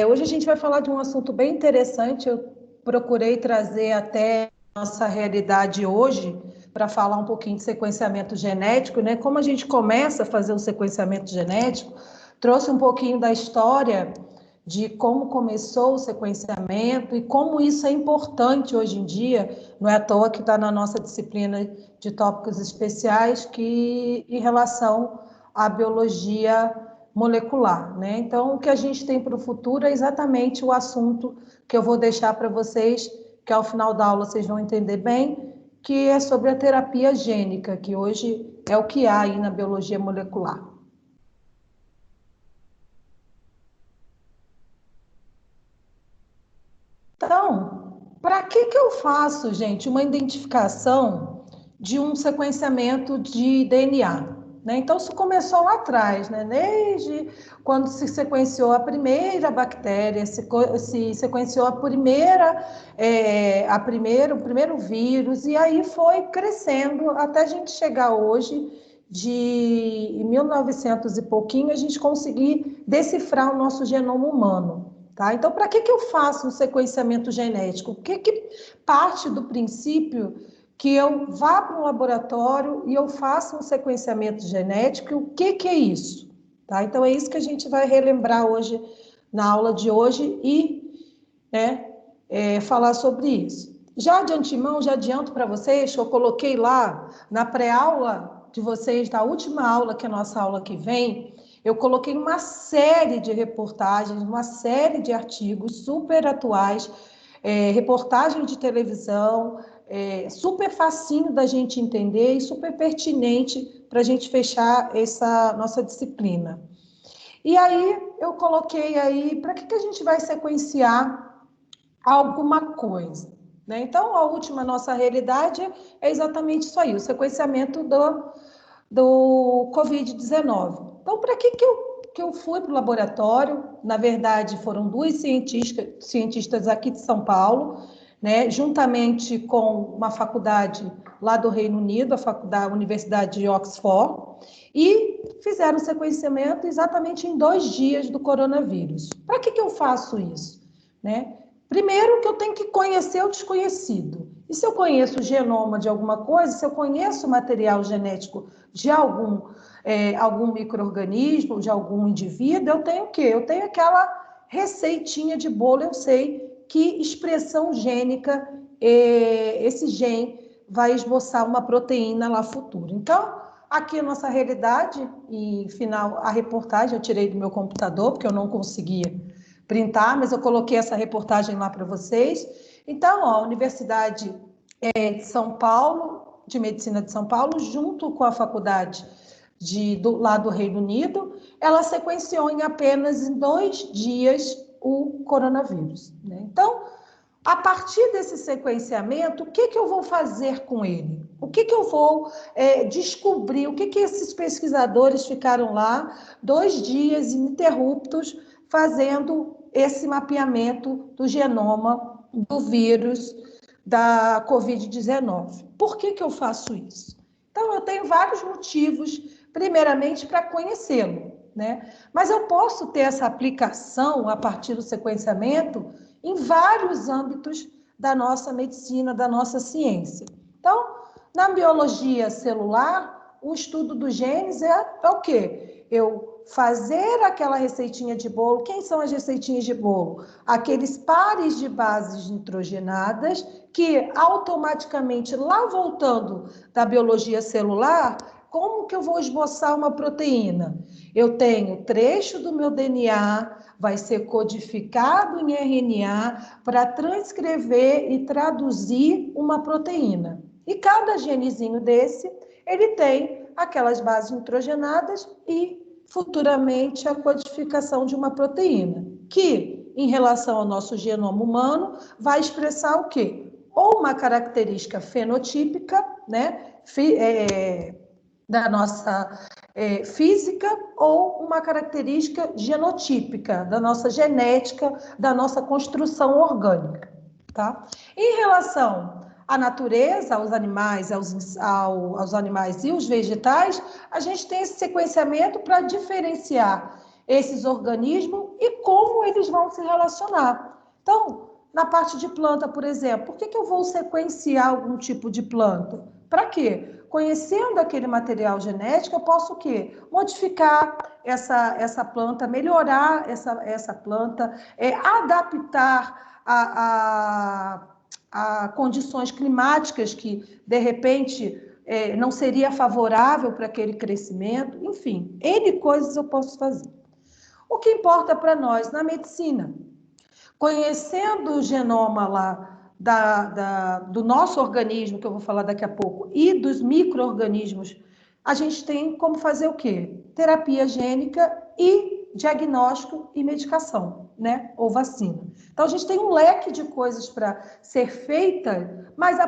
Hoje a gente vai falar de um assunto bem interessante. Eu procurei trazer até a nossa realidade hoje para falar um pouquinho de sequenciamento genético, né? Como a gente começa a fazer o sequenciamento genético, trouxe um pouquinho da história de como começou o sequenciamento e como isso é importante hoje em dia. Não é à toa que está na nossa disciplina de tópicos especiais que em relação à biologia molecular, né? Então, o que a gente tem para o futuro é exatamente o assunto que eu vou deixar para vocês, que ao final da aula vocês vão entender bem, que é sobre a terapia gênica, que hoje é o que há aí na biologia molecular. Então, para que eu faço, gente, uma identificação de um sequenciamento de DNA? Né? Então, isso começou lá atrás, né? Desde quando se sequenciou a primeira bactéria, se sequenciou o primeiro vírus, e aí foi crescendo até a gente chegar hoje, em 1900 e pouquinho, a gente conseguir decifrar o nosso genoma humano. Tá? Então, para que eu faço um sequenciamento genético? O que parte do princípio que eu vá para um laboratório e eu faça um sequenciamento genético? E o que é isso? Tá? Então, é isso que a gente vai relembrar hoje, na aula de hoje, e né, falar sobre isso. Já de antemão, já adianto para vocês, eu coloquei lá na pré-aula de vocês, da última aula, que é a nossa aula que vem, eu coloquei uma série de reportagens, uma série de artigos super atuais, reportagem de televisão, super facinho da gente entender e super pertinente para a gente fechar essa nossa disciplina. E aí eu coloquei aí, para que a gente vai sequenciar alguma coisa? Né? Então, a última nossa realidade é exatamente isso aí, o sequenciamento do Covid-19. Então, para que eu fui para o laboratório? Na verdade, foram duas cientistas aqui de São Paulo, né, juntamente com uma faculdade lá do Reino Unido, a Universidade de Oxford, e fizeram o sequenciamento exatamente em 2 dias do coronavírus. Para que eu faço isso? Né? Primeiro que eu tenho que conhecer o desconhecido. E se eu conheço o genoma de alguma coisa, se eu conheço o material genético de algum micro-organismo, de algum indivíduo, eu tenho o quê? Eu tenho aquela receitinha de bolo, eu sei que expressão gênica esse gene vai esboçar uma proteína lá futura. Então, aqui a nossa realidade, e final a reportagem eu tirei do meu computador, porque eu não conseguia printar, mas eu coloquei essa reportagem lá para vocês. Então, ó, a Universidade de São Paulo, de Medicina de São Paulo, junto com a faculdade lá do Reino Unido, ela sequenciou em apenas 2 dias o coronavírus. Né? Então, a partir desse sequenciamento, o que eu vou fazer com ele? O que eu vou descobrir? O que esses pesquisadores ficaram lá 2 dias ininterruptos fazendo esse mapeamento do genoma do vírus da Covid-19? Por que eu faço isso? Então, eu tenho vários motivos, primeiramente, para conhecê-lo, né? Mas eu posso ter essa aplicação a partir do sequenciamento em vários âmbitos da nossa medicina, da nossa ciência. Então, na biologia celular, o estudo dos genes é o quê? Eu fazer aquela receitinha de bolo. Quem são as receitinhas de bolo? Aqueles pares de bases nitrogenadas que automaticamente, lá voltando da biologia celular, como que eu vou esboçar uma proteína? Eu tenho trecho do meu DNA, vai ser codificado em RNA para transcrever e traduzir uma proteína. E cada genezinho desse, ele tem aquelas bases nitrogenadas e, futuramente, a codificação de uma proteína, que, em relação ao nosso genoma humano, vai expressar o quê? Ou uma característica fenotípica, né? Da nossa física, ou uma característica genotípica, da nossa genética, da nossa construção orgânica. Tá? Em relação à natureza, aos animais, aos animais e os vegetais, a gente tem esse sequenciamento para diferenciar esses organismos e como eles vão se relacionar. Então, na parte de planta, por exemplo, por que eu vou sequenciar algum tipo de planta? Para quê? Conhecendo aquele material genético, eu posso o quê? Modificar essa planta, melhorar essa planta, adaptar a condições climáticas que, de repente, não seria favorável para aquele crescimento. Enfim, N coisas eu posso fazer. O que importa para nós na medicina? Conhecendo o genoma lá do nosso organismo, que eu vou falar daqui a pouco, e dos micro-organismos, a gente tem como fazer o quê? Terapia gênica e diagnóstico e medicação, né? Ou vacina. Então, a gente tem um leque de coisas para ser feita, mas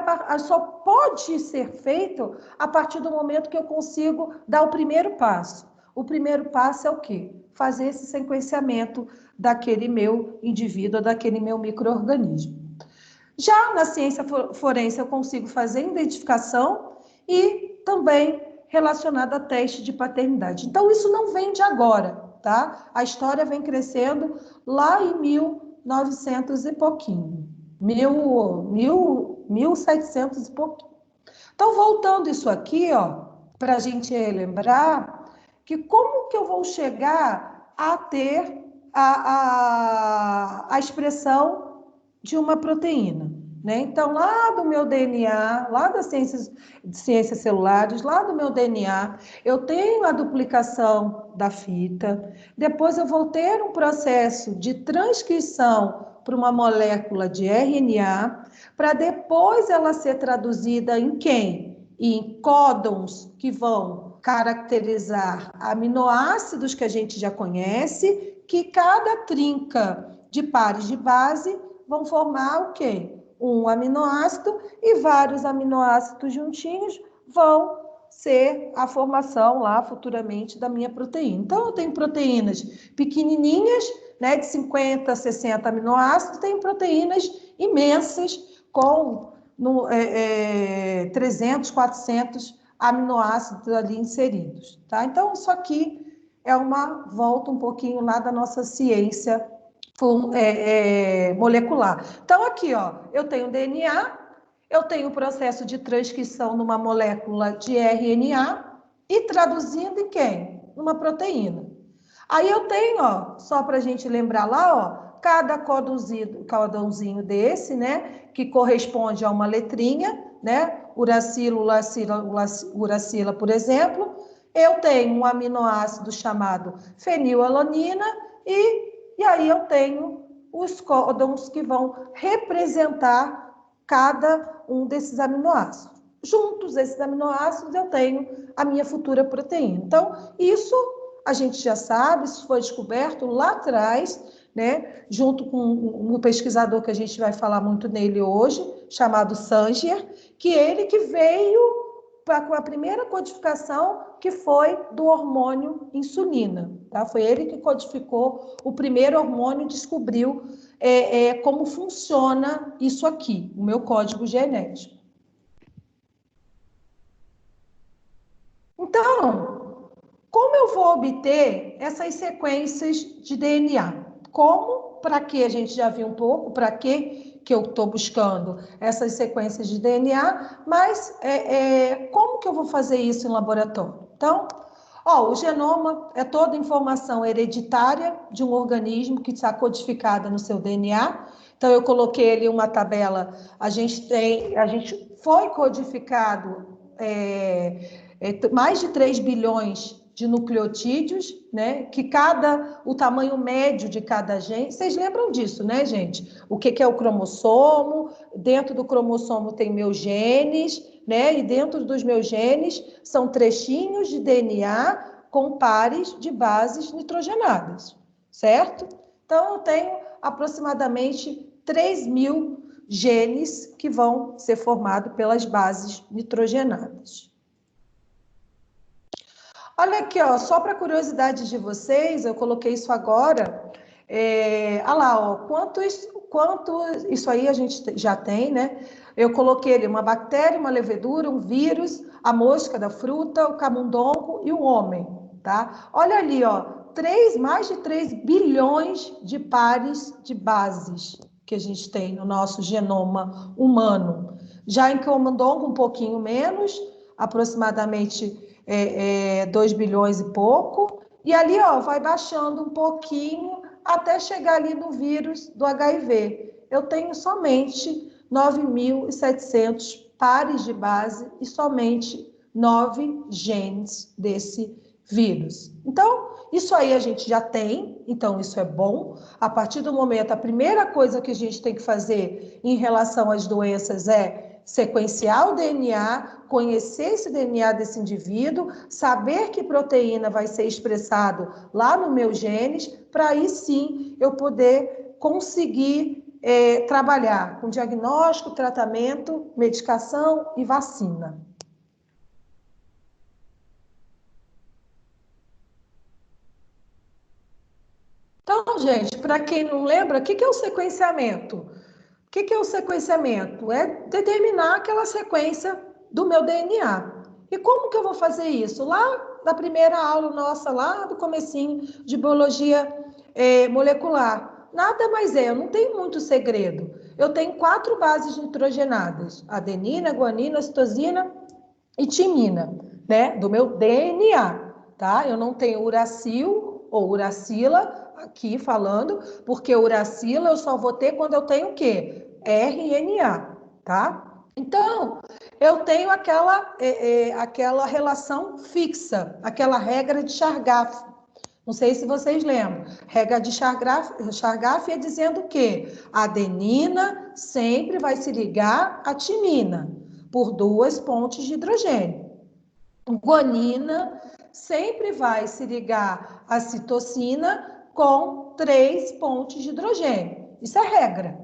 só pode ser feito a partir do momento que eu consigo dar o primeiro passo. O primeiro passo é o quê? Fazer esse sequenciamento daquele meu indivíduo, daquele meu micro-organismo. Já na ciência forense eu consigo fazer identificação e também relacionado a teste de paternidade. Então isso não vem de agora, tá? A história vem crescendo lá em 1900 e pouquinho, 1700 e pouquinho. Então voltando isso aqui, ó, para a gente relembrar que como que eu vou chegar a ter a expressão de uma proteína, né? Então, lá do meu DNA, lá das ciências celulares, lá do meu DNA, eu tenho a duplicação da fita, depois eu vou ter um processo de transcrição para uma molécula de RNA, para depois ela ser traduzida em quem? Em códons que vão caracterizar aminoácidos que a gente já conhece, que cada trinca de pares de base vão formar o quê? Um aminoácido e vários aminoácidos juntinhos vão ser a formação lá futuramente da minha proteína. Então, eu tenho proteínas pequenininhas, né, de 50, 60 aminoácidos, tenho proteínas imensas com 300, 400 aminoácidos ali inseridos, tá? Então, isso aqui é uma volta um pouquinho lá da nossa ciência molecular. Então, aqui, ó, eu tenho DNA, eu tenho o processo de transcrição numa molécula de RNA e traduzindo em quem? Numa proteína. Aí eu tenho, ó, só para a gente lembrar lá, ó, cada cordãozinho desse, né, que corresponde a uma letrinha, né, uracilo, uracila, por exemplo, eu tenho um aminoácido chamado fenilalanina e aí eu tenho os códons que vão representar cada um desses aminoácidos. Juntos, esses aminoácidos, eu tenho a minha futura proteína. Então, isso a gente já sabe, isso foi descoberto lá atrás, né, junto com um pesquisador que a gente vai falar muito nele hoje, chamado Sanger, que ele que veio com a primeira codificação, que foi do hormônio insulina, tá? Foi ele que codificou o primeiro hormônio e descobriu como funciona isso aqui, o meu código genético. Então, como eu vou obter essas sequências de DNA? Como? Para que a gente já viu um pouco, para que eu estou buscando essas sequências de DNA, mas como que eu vou fazer isso em laboratório? Então, ó, o genoma é toda informação hereditária de um organismo que está codificada no seu DNA. Então, eu coloquei ali uma tabela, a gente foi codificado mais de 3 bilhões de nucleotídeos, né? Que o tamanho médio de cada gene, vocês lembram disso, né, gente? O que é o cromossomo? Dentro do cromossomo tem meus genes, né? E dentro dos meus genes são trechinhos de DNA com pares de bases nitrogenadas, certo? Então, eu tenho aproximadamente 3.000 genes que vão ser formados pelas bases nitrogenadas. Olha aqui, ó, só para curiosidade de vocês, eu coloquei isso agora. Olha lá, ó, quanto isso aí a gente já tem, né? Eu coloquei ali uma bactéria, uma levedura, um vírus, a mosca da fruta, o camundongo e o homem, tá? Olha ali, ó, mais de 3 bilhões de pares de bases que a gente tem no nosso genoma humano. Já em camundongo, um pouquinho menos, aproximadamente 2 bilhões e pouco. E ali, ó, vai baixando um pouquinho até chegar ali no vírus do HIV. Eu tenho somente 9.700 pares de base e somente 9 genes desse vírus. Então, isso aí a gente já tem, então isso é bom. A partir do momento, a primeira coisa que a gente tem que fazer em relação às doenças é sequenciar o DNA, conhecer esse DNA desse indivíduo, saber que proteína vai ser expressado lá no meu genes, para aí sim eu poder conseguir trabalhar com diagnóstico, tratamento, medicação e vacina. Então, gente, para quem não lembra, o que é o sequenciamento? O que é o sequenciamento? É determinar aquela sequência do meu DNA. E como que eu vou fazer isso? Lá na primeira aula nossa, lá do comecinho de biologia molecular. Nada mais é, eu não tenho muito segredo. Eu tenho 4 bases nitrogenadas: adenina, guanina, citosina e timina, né? Do meu DNA, tá? Eu não tenho uracil ou uracila aqui falando, porque uracila eu só vou ter quando eu tenho o quê? RNA, tá? Então, eu tenho aquela relação fixa, aquela regra de Chargaff. Não sei se vocês lembram. Regra de Chargaff é dizendo que a adenina sempre vai se ligar à timina por 2 pontes de hidrogênio. Guanina sempre vai se ligar à citosina com 3 pontes de hidrogênio. Isso é regra.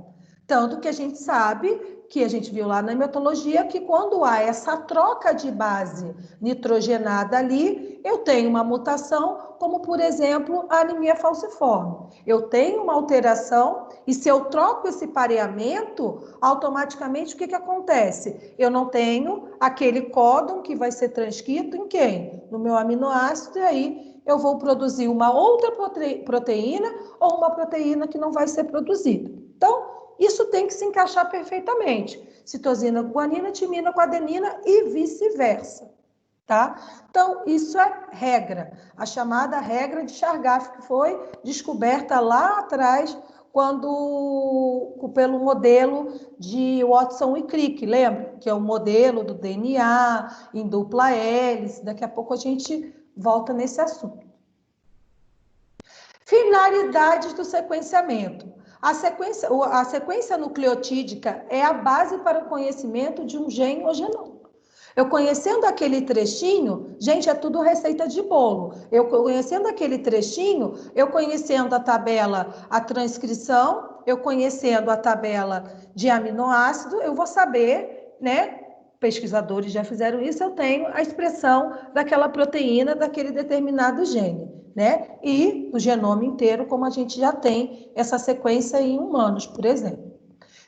Tanto que a gente sabe, que a gente viu lá na hematologia, que quando há essa troca de base nitrogenada ali, eu tenho uma mutação, como por exemplo a anemia falciforme. Eu tenho uma alteração e se eu troco esse pareamento, automaticamente o que acontece? Eu não tenho aquele códon que vai ser transcrito em quem? No meu aminoácido, e aí eu vou produzir uma outra proteína ou uma proteína que não vai ser produzida. Então, isso tem que se encaixar perfeitamente. Citosina com guanina, timina com adenina e vice-versa, tá? Então, isso é regra, a chamada regra de Chargaff, que foi descoberta lá atrás, pelo modelo de Watson e Crick, lembra? Que é o modelo do DNA em dupla hélice. Daqui a pouco a gente volta nesse assunto. Finalidades do sequenciamento. A sequência nucleotídica é a base para o conhecimento de um gene ou genoma. Eu conhecendo aquele trechinho, gente, é tudo receita de bolo. Eu conhecendo aquele trechinho, eu conhecendo a tabela, a transcrição, eu conhecendo a tabela de aminoácido, eu vou saber, né? Pesquisadores já fizeram isso, eu tenho a expressão daquela proteína, daquele determinado gene, né? E o genoma inteiro, como a gente já tem essa sequência em humanos, por exemplo.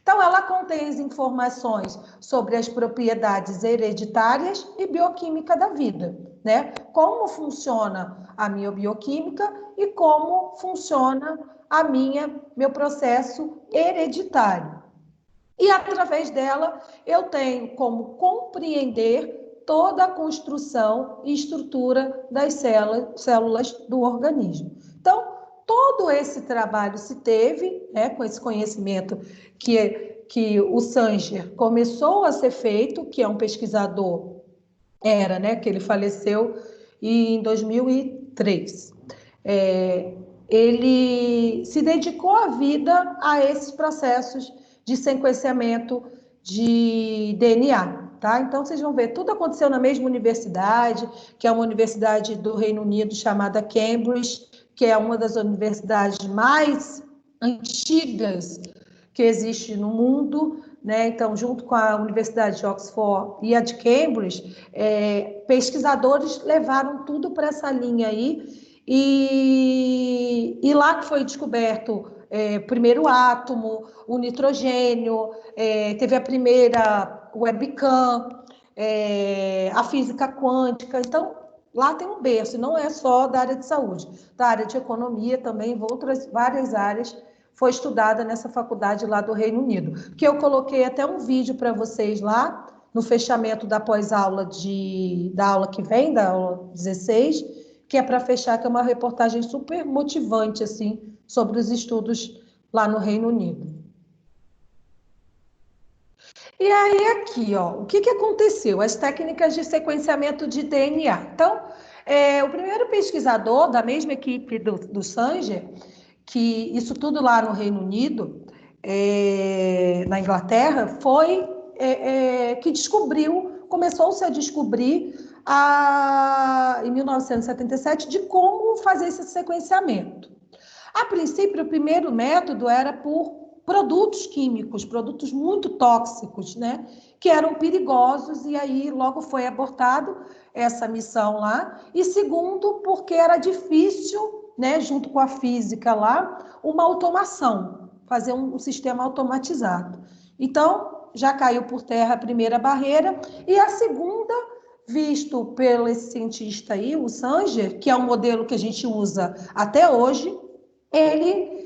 Então, ela contém as informações sobre as propriedades hereditárias e bioquímica da vida, né? Como funciona a minha bioquímica e como funciona meu processo hereditário. E através dela eu tenho como compreender toda a construção e estrutura das células do organismo. Então, todo esse trabalho se teve, né, com esse conhecimento que o Sanger começou a ser feito, que é um pesquisador, né, que ele faleceu em 2003. Ele se dedicou a vida a esses processos de sequenciamento de DNA, tá? Então, vocês vão ver, tudo aconteceu na mesma universidade, que é uma universidade do Reino Unido chamada Cambridge, que é uma das universidades mais antigas que existe no mundo, né? Então, junto com a Universidade de Oxford e a de Cambridge, pesquisadores levaram tudo para essa linha aí, e lá que foi descoberto primeiro átomo, o nitrogênio, teve a primeira webcam, a física quântica. Então, lá tem um berço, não é só da área de saúde, da área de economia também, outras várias áreas foi estudada nessa faculdade lá do Reino Unido. Que eu coloquei até um vídeo para vocês lá, no fechamento da pós-aula da aula que vem, da aula 16, que é para fechar, que é uma reportagem super motivante, assim, sobre os estudos lá no Reino Unido. E aí, aqui, ó, o que aconteceu? As técnicas de sequenciamento de DNA. Então, o primeiro pesquisador da mesma equipe do Sanger, que isso tudo lá no Reino Unido, na Inglaterra, foi que descobriu, começou-se a descobrir em 1977 de como fazer esse sequenciamento. A princípio, o primeiro método era por produtos químicos, produtos muito tóxicos, né? Que eram perigosos, e aí logo foi abortado essa missão lá. E segundo, porque era difícil, né, junto com a física lá, uma automação, fazer um sistema automatizado. Então, já caiu por terra a primeira barreira, e a segunda, visto pelo esse cientista aí, o Sanger, que é um modelo que a gente usa até hoje, ele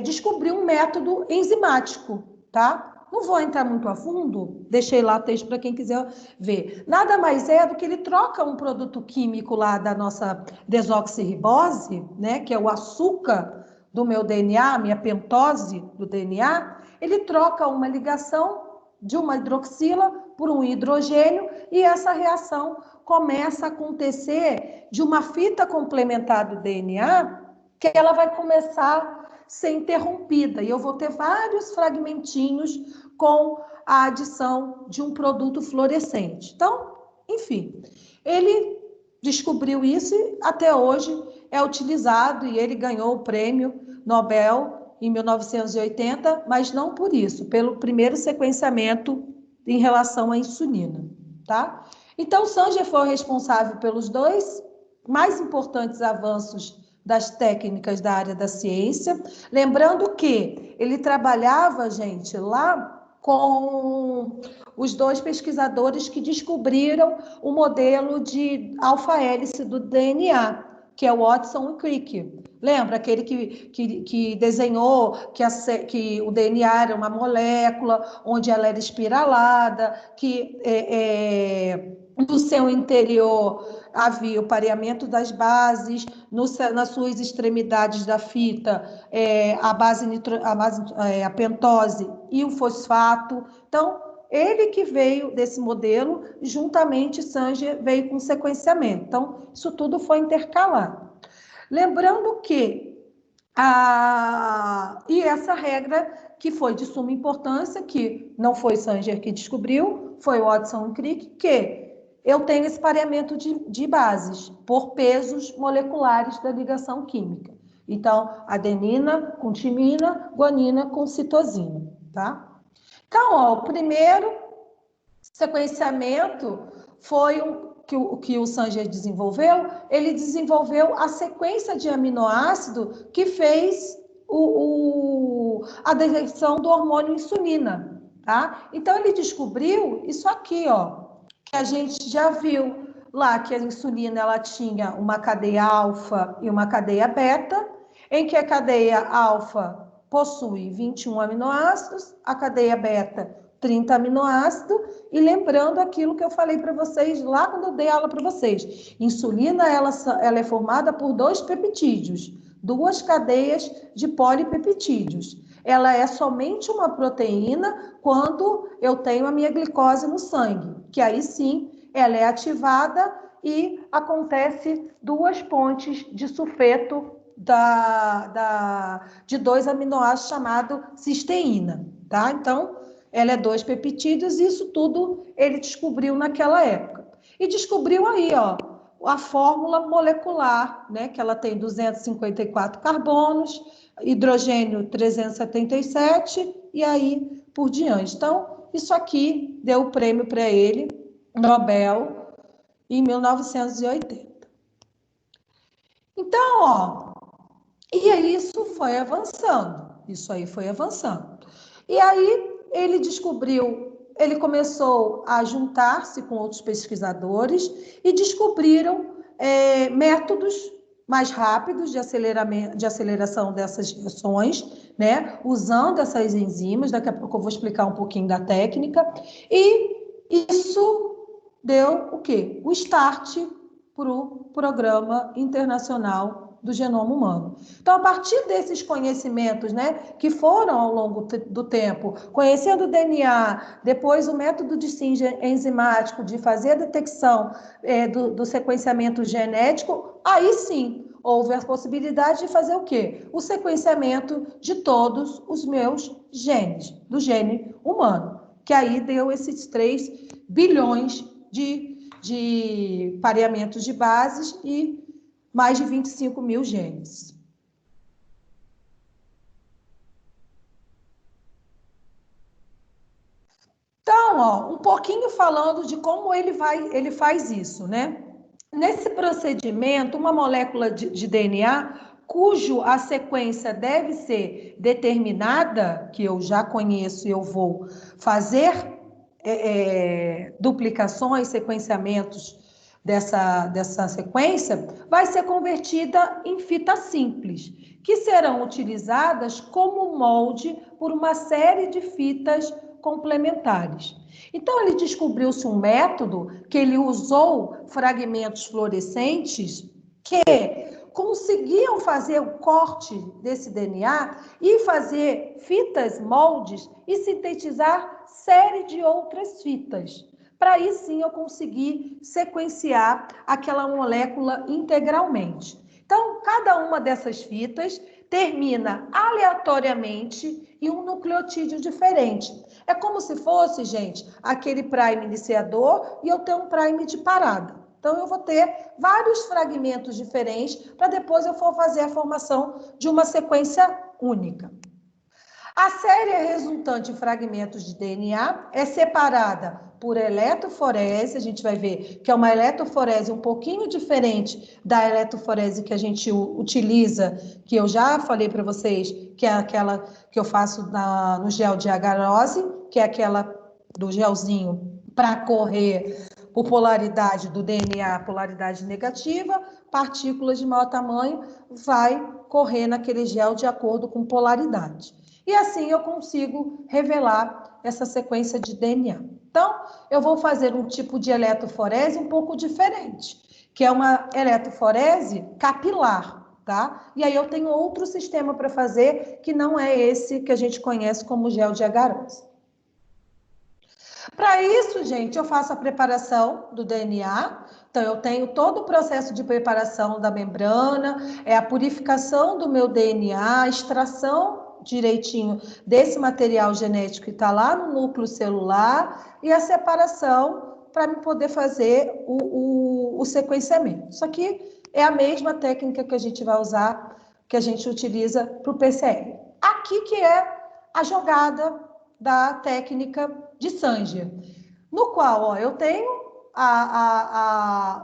descobriu um método enzimático, tá? Não vou entrar muito a fundo, deixei lá o texto para quem quiser ver. Nada mais é do que ele troca um produto químico lá da nossa desoxirribose, né, que é o açúcar do meu DNA, minha pentose do DNA, ele troca uma ligação de uma hidroxila por um hidrogênio, e essa reação começa a acontecer de uma fita complementar do DNA, que ela vai começar a ser interrompida, e eu vou ter vários fragmentinhos com a adição de um produto fluorescente. Então, enfim, ele descobriu isso e até hoje é utilizado, e ele ganhou o prêmio Nobel em 1980, mas não por isso, pelo primeiro sequenciamento em relação à insulina, tá? Então, Sanger foi responsável pelos dois mais importantes avanços das técnicas da área da ciência. Lembrando que ele trabalhava, gente, lá com os dois pesquisadores que descobriram o modelo de alfa-hélice do DNA, que é o Watson e Crick. Lembra aquele que desenhou que o DNA era uma molécula, onde ela era espiralada, que no seu interior havia o pareamento das bases, nas suas extremidades da fita, a pentose e o fosfato. Então, ele que veio desse modelo, juntamente Sanger veio com sequenciamento. Então, isso tudo foi intercalado. Lembrando que e essa regra que foi de suma importância, que não foi Sanger que descobriu, foi Watson e Crick, que eu tenho esse pareamento de bases por pesos moleculares da ligação química. Então, adenina com timina, guanina com citosina, tá? Então, ó, o primeiro sequenciamento foi que o Sanger desenvolveu. Ele desenvolveu a sequência de aminoácido que fez a detecção do hormônio insulina, tá? Então, ele descobriu isso aqui, ó, que a gente já viu lá, que a insulina ela tinha uma cadeia alfa e uma cadeia beta, em que a cadeia alfa possui 21 aminoácidos, a cadeia beta 30 aminoácidos, e lembrando aquilo que eu falei para vocês lá quando eu dei aula para vocês. Insulina, ela é formada por 2 peptídeos, 2 cadeias de polipeptídeos. Ela é somente uma proteína quando eu tenho a minha glicose no sangue, que aí sim ela é ativada e acontece 2 pontes de sulfeto de 2 aminoácidos chamado cisteína, tá? Então, ela é 2 peptídeos, e isso tudo ele descobriu naquela época. E descobriu aí, ó, a fórmula molecular, né, que ela tem 254 carbonos, hidrogênio 377, e aí por diante. Então, isso aqui deu o prêmio para ele, Nobel, em 1980. Então, ó, e aí isso aí foi avançando. E aí ele descobriu ele começou a juntar-se com outros pesquisadores e descobriram métodos mais rápidos de aceleração dessas reações, né? Usando essas enzimas. Daqui a pouco eu vou explicar um pouquinho da técnica. E isso deu o quê? O start para o Programa Internacional do Genoma Humano. Então, a partir desses conhecimentos, né, que foram ao longo do tempo, conhecendo o DNA, depois o método de síntese enzimático, de fazer a detecção do sequenciamento genético, aí sim houve a possibilidade de fazer o quê? O sequenciamento de todos os meus genes, do gene humano, que aí deu esses 3 bilhões de pareamentos de bases e mais de 25 mil genes. Então, ó, um pouquinho falando de como ele faz isso, né? Nesse procedimento, uma molécula de DNA, cujo a sequência deve ser determinada, que eu já conheço e eu vou fazer duplicações, sequenciamentos dessa sequência, vai ser convertida em fita simples, que serão utilizadas como molde por uma série de fitas complementares. Então, ele descobriu-se um método que ele usou fragmentos fluorescentes que conseguiam fazer o corte desse DNA e fazer fitas moldes e sintetizar série de outras fitas. Para aí sim eu conseguir sequenciar aquela molécula integralmente. Então, cada uma dessas fitas termina aleatoriamente em um nucleotídeo diferente. É como se fosse, gente, aquele prime iniciador e eu tenho um prime de parada. Então, eu vou ter vários fragmentos diferentes para depois eu for fazer a formação de uma sequência única. A série resultante de fragmentos de DNA é separada por eletroforese. A gente vai ver que é uma eletroforese um pouquinho diferente da eletroforese que a gente utiliza, que eu já falei para vocês, que é aquela que eu faço no gel de agarose, que é aquela do gelzinho para correr por polaridade do DNA, polaridade negativa, partículas de maior tamanho vai correr naquele gel de acordo com polaridade. E assim eu consigo revelar essa sequência de DNA. Então, eu vou fazer um tipo de eletroforese um pouco diferente, que é uma eletroforese capilar, tá? E aí eu tenho outro sistema para fazer, que não é esse que a gente conhece como gel de agarose. Para isso, gente, eu faço a preparação do DNA. Então, eu tenho todo o processo de preparação da membrana, a purificação do meu DNA, a extração direitinho desse material genético que está lá no núcleo celular e a separação para me poder fazer o sequenciamento. Isso aqui é a mesma técnica que a gente vai usar, que a gente utiliza para o PCR. Aqui que é a jogada da técnica de Sanger, no qual ó, eu tenho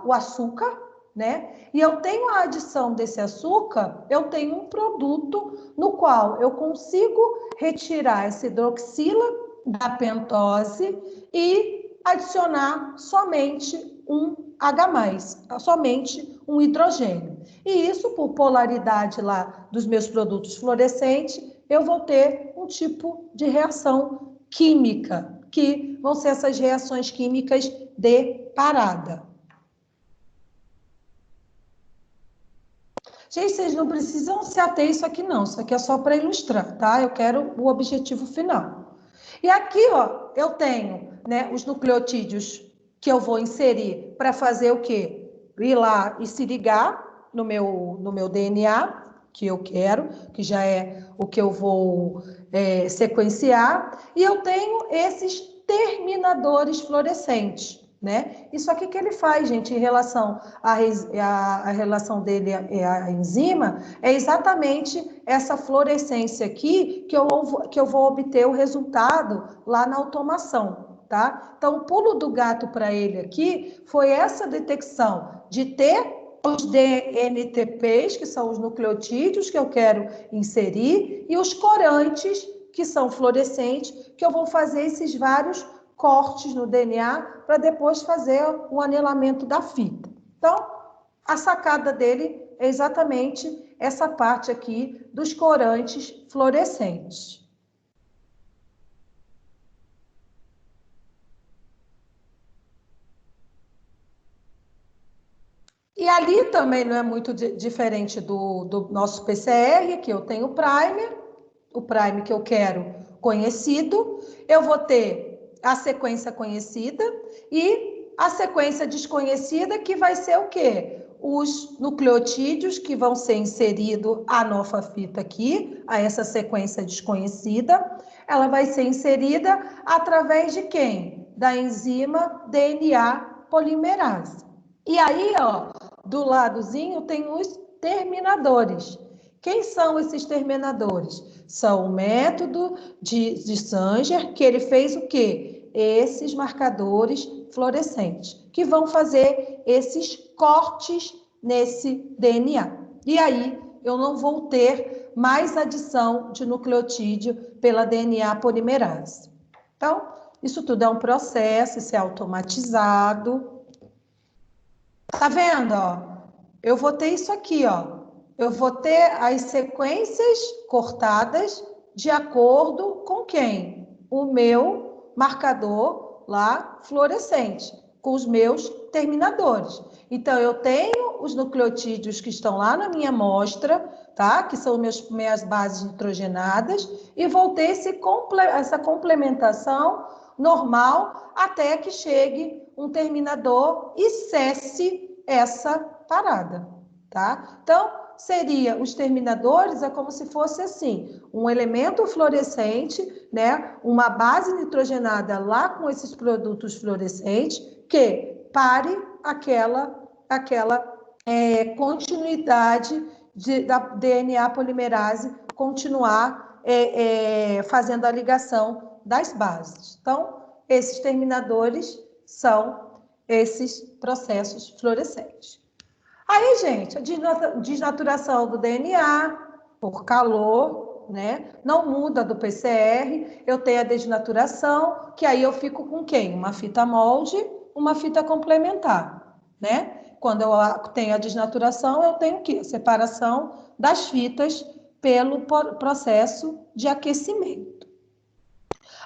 o açúcar, né? E eu tenho a adição desse açúcar, eu tenho um produto no qual eu consigo retirar essa hidroxila da pentose e adicionar somente um H+, somente um hidrogênio. E isso, por polaridade lá dos meus produtos fluorescentes, eu vou ter um tipo de reação química, que vão ser essas reações químicas de parada. Gente, vocês não precisam se ater isso aqui não, isso aqui é só para ilustrar, tá? Eu quero o objetivo final. E aqui, ó, eu tenho, né, os nucleotídeos que eu vou inserir para fazer o quê? Ir lá e se ligar no meu DNA, que eu quero, que já é o que eu vou sequenciar, e eu tenho esses terminadores fluorescentes, né? Isso aqui que ele faz, gente, em relação à relação dele à enzima, é exatamente essa fluorescência aqui que eu vou obter o resultado lá na automação, tá? Então, o pulo do gato para ele aqui foi essa detecção de ter os DNTPs, que são os nucleotídeos que eu quero inserir, e os corantes, que são fluorescentes, que eu vou fazer esses vários cortes no DNA para depois fazer o anelamento da fita. Então, a sacada dele é exatamente essa parte aqui dos corantes fluorescentes. E ali também não é muito diferente do nosso PCR, que eu tenho o primer que eu quero conhecido, eu vou ter a sequência conhecida e a sequência desconhecida, que vai ser o quê? Os nucleotídeos que vão ser inseridos a nova fita aqui, a essa sequência desconhecida, ela vai ser inserida através de quem? Da enzima DNA polimerase. E aí, ó, do ladozinho tem os terminadores. Quem são esses terminadores? São o método de Sanger, que ele fez o quê? Esses marcadores fluorescentes, que vão fazer esses cortes nesse DNA. E aí, eu não vou ter mais adição de nucleotídeo pela DNA polimerase. Então, isso tudo é um processo, isso é automatizado. Tá vendo, ó? Eu vou ter isso aqui, ó. Eu vou ter as sequências cortadas de acordo com quem? O meu marcador lá fluorescente, com os meus terminadores. Então, eu tenho os nucleotídeos que estão lá na minha amostra, tá? Que são minhas bases nitrogenadas, e vou ter essa complementação normal até que chegue um terminador e cesse essa parada, tá? Então, seria os terminadores, é como se fosse assim, um elemento fluorescente, né? Uma base nitrogenada lá com esses produtos fluorescentes que pare aquela continuidade da DNA polimerase continuar fazendo a ligação das bases. Então, esses terminadores são esses processos fluorescentes. Aí, gente, a desnaturação do DNA por calor, né? Não muda do PCR, eu tenho a desnaturação, que aí eu fico com quem? Uma fita molde, uma fita complementar, né? Quando eu tenho a desnaturação, eu tenho o quê? Separação das fitas pelo processo de aquecimento.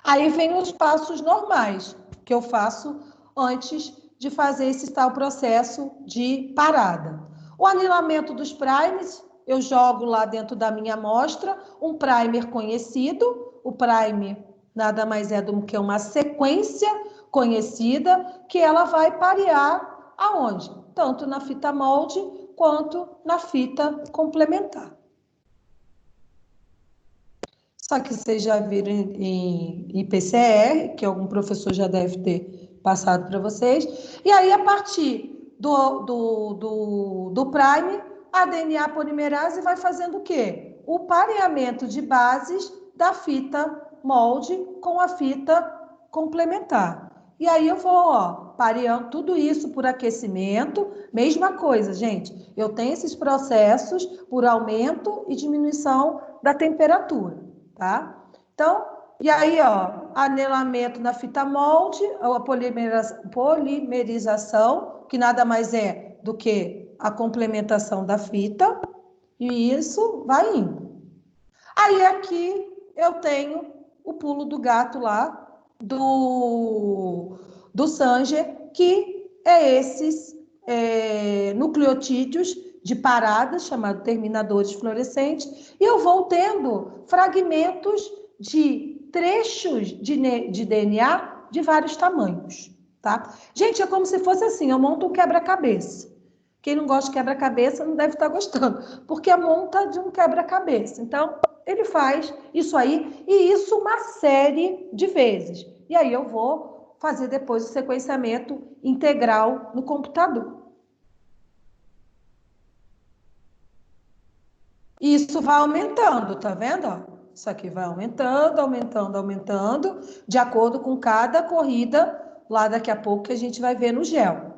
Aí vem os passos normais, que eu faço antes de fazer esse tal processo de parada. O anilamento dos primers, eu jogo lá dentro da minha amostra um primer conhecido. O primer nada mais é do que uma sequência conhecida que ela vai parear aonde? Tanto na fita molde quanto na fita complementar. Só que vocês já viram em IPCR, que algum professor já deve ter passado para vocês. E aí, a partir do prime, a DNA polimerase vai fazendo o quê? O pareamento de bases da fita molde com a fita complementar. E aí eu vou, ó, pareando tudo isso por aquecimento. Mesma coisa, gente. Eu tenho esses processos por aumento e diminuição da temperatura. Tá? Então, e aí, ó, anelamento na fita molde, a polimerização, que nada mais é do que a complementação da fita, e isso vai indo. Aí aqui eu tenho o pulo do gato lá, do Sanger, que é esses nucleotídeos de paradas, chamados terminadores fluorescentes, e eu vou tendo fragmentos de trechos de DNA de vários tamanhos, tá? Gente, é como se fosse assim, eu monto um quebra-cabeça. Quem não gosta de quebra-cabeça não deve estar gostando, porque é monta de um quebra-cabeça. Então, ele faz isso aí, e isso uma série de vezes. E aí eu vou fazer depois o sequenciamento integral no computador. E isso vai aumentando, tá vendo? Isso aqui vai aumentando, aumentando, aumentando, de acordo com cada corrida, lá daqui a pouco que a gente vai ver no gel.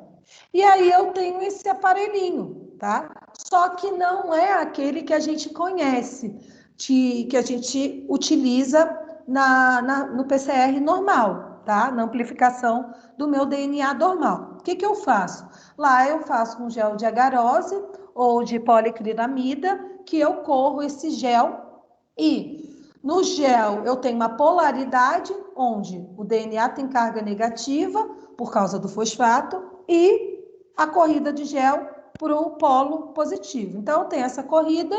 E aí eu tenho esse aparelhinho, tá? Só que não é aquele que a gente conhece, que a gente utiliza no PCR normal. tá? Na amplificação do meu DNA normal. O que eu faço? Lá eu faço um gel de agarose ou de policrilamida, que eu corro esse gel e no gel eu tenho uma polaridade onde o DNA tem carga negativa por causa do fosfato e a corrida de gel para o polo positivo. Então, tem essa corrida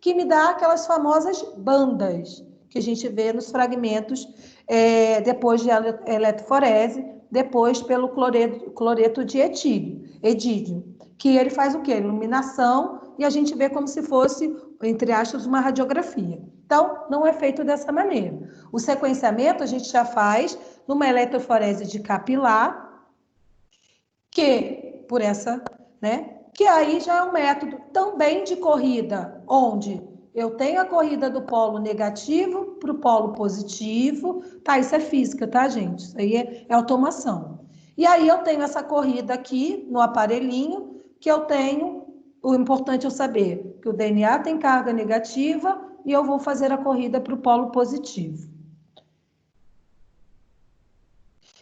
que me dá aquelas famosas bandas que a gente vê nos fragmentos depois de eletroforese, depois pelo cloreto de edídio, que ele faz o quê? Iluminação, e a gente vê como se fosse, entre aspas, uma radiografia. Então, não é feito dessa maneira. O sequenciamento a gente já faz numa eletroforese de capilar, que por essa, né? Que aí já é um método também de corrida, onde eu tenho a corrida do polo negativo para o polo positivo, tá? Isso é física, tá, gente? Isso aí é automação. E aí eu tenho essa corrida aqui no aparelhinho, que eu tenho, o importante é eu saber que o DNA tem carga negativa e eu vou fazer a corrida para o polo positivo.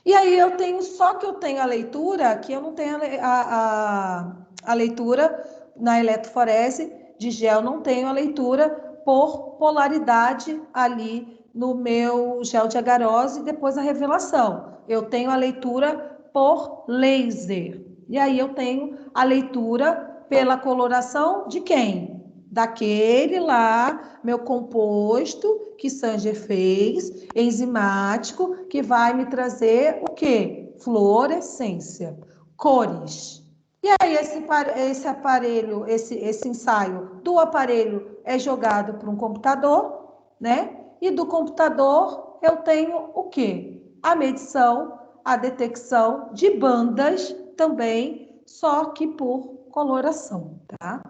E aí eu tenho, só que eu tenho a leitura, que eu não tenho a leitura na eletroforese de gel, não tenho a leitura por polaridade ali no meu gel de agarose e depois a revelação. Eu tenho a leitura por laser. E aí eu tenho a leitura pela coloração de quem? Daquele lá, meu composto que Sanger fez, enzimático, que vai me trazer o quê? Fluorescência, cores. E aí esse aparelho, esse ensaio do aparelho é jogado para um computador, né? E do computador eu tenho o quê? A medição, a detecção de bandas também, só que por coloração, tá?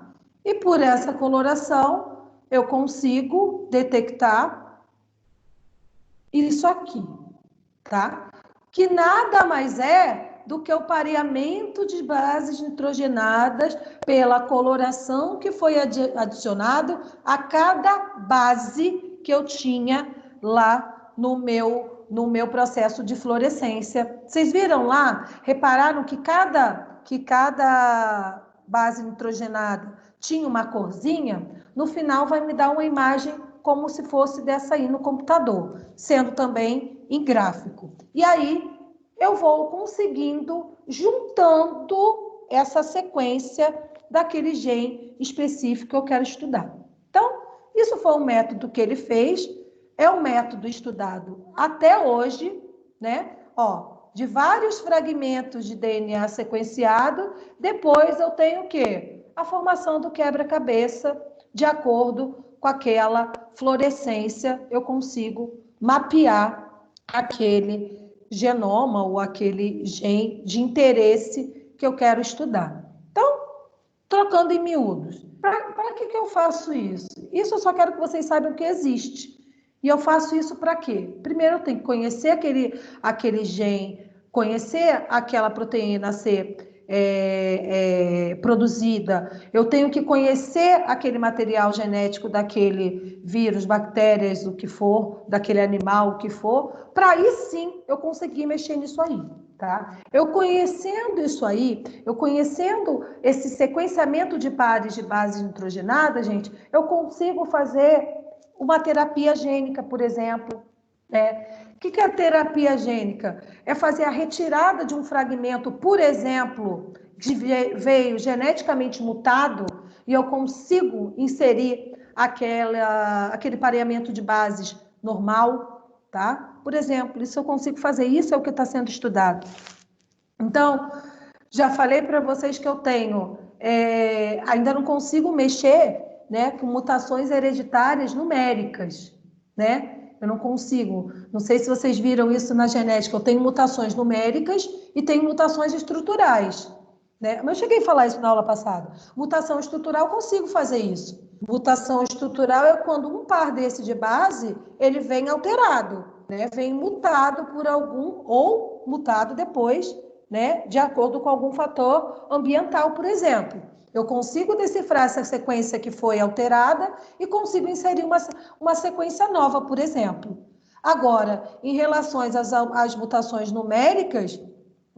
E por essa coloração, eu consigo detectar isso aqui, tá? Que nada mais é do que o pareamento de bases nitrogenadas pela coloração que foi adicionado a cada base que eu tinha lá no meu processo de fluorescência. Vocês viram lá? Repararam que cada base nitrogenada tinha uma corzinha? No final vai me dar uma imagem como se fosse dessa aí no computador, sendo também em gráfico. E aí eu vou conseguindo, juntando essa sequência daquele gene específico que eu quero estudar. Então, isso foi um método que ele fez, é um método estudado até hoje, né? De vários fragmentos de DNA sequenciado, depois eu tenho o quê? A formação do quebra-cabeça, de acordo com aquela fluorescência, eu consigo mapear aquele genoma ou aquele gene de interesse que eu quero estudar. Então, trocando em miúdos, para que eu faço isso? Isso eu só quero que vocês saibam que existe. E eu faço isso para quê? Primeiro eu tenho que conhecer aquele gene, conhecer aquela proteína a ser produzida, eu tenho que conhecer aquele material genético daquele vírus, bactérias, o que for, daquele animal, o que for, para aí sim eu conseguir mexer nisso aí, tá? Eu conhecendo isso aí, eu conhecendo esse sequenciamento de pares de bases nitrogenadas, gente, eu consigo fazer uma terapia gênica, por exemplo, O que é a terapia gênica? É fazer a retirada de um fragmento, por exemplo, que veio geneticamente mutado, e eu consigo inserir aquele pareamento de bases normal, tá? Por exemplo, isso eu consigo fazer, isso é o que está sendo estudado. Então, já falei para vocês que eu tenho, ainda não consigo mexer, né, com mutações hereditárias numéricas, né? Eu não consigo. Não sei se vocês viram isso na genética. Eu tenho mutações numéricas e tenho mutações estruturais, né? Mas eu cheguei a falar isso na aula passada. Mutação estrutural, eu consigo fazer isso. Mutação estrutural é quando um par desse de base, ele vem alterado, né? Vem mutado por algum, ou mutado depois, né? De acordo com algum fator ambiental, por exemplo. Eu consigo decifrar essa sequência que foi alterada e consigo inserir uma sequência nova, por exemplo. Agora, em relação às mutações numéricas,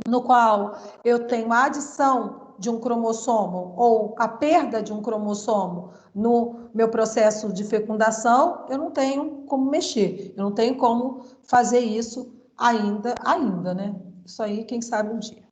no qual eu tenho a adição de um cromossomo ou a perda de um cromossomo no meu processo de fecundação, eu não tenho como mexer, eu não tenho como fazer isso ainda, né? Isso aí, quem sabe um dia.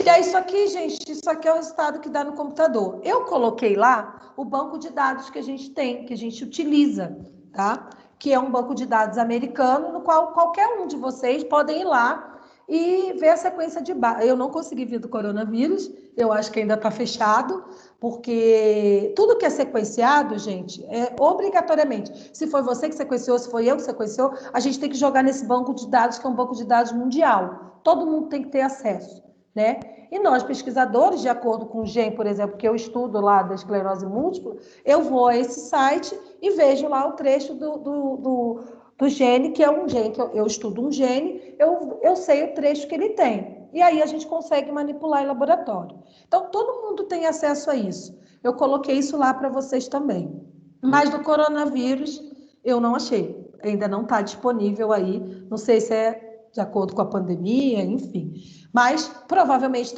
E é isso aqui, gente, isso aqui é o resultado que dá no computador. Eu coloquei lá o banco de dados que a gente tem, que a gente utiliza, tá? Que é um banco de dados americano, no qual qualquer um de vocês podem ir lá e ver a sequência de base. Eu não consegui ver do coronavírus, eu acho que ainda está fechado, porque tudo que é sequenciado, gente, é obrigatoriamente. Se foi você que sequenciou, se foi eu que sequenciou, a gente tem que jogar nesse banco de dados, que é um banco de dados mundial. Todo mundo tem que ter acesso, né? E nós, pesquisadores, de acordo com o GEM, por exemplo, que eu estudo lá da esclerose múltipla, eu vou a esse site e vejo lá o trecho do gene, que é um gene, que eu estudo um gene, eu sei o trecho que ele tem. E aí a gente consegue manipular em laboratório. Então, todo mundo tem acesso a isso. Eu coloquei isso lá para vocês também. Mas do coronavírus, eu não achei. Ainda não está disponível aí. Não sei se é de acordo com a pandemia, enfim. Mas, provavelmente,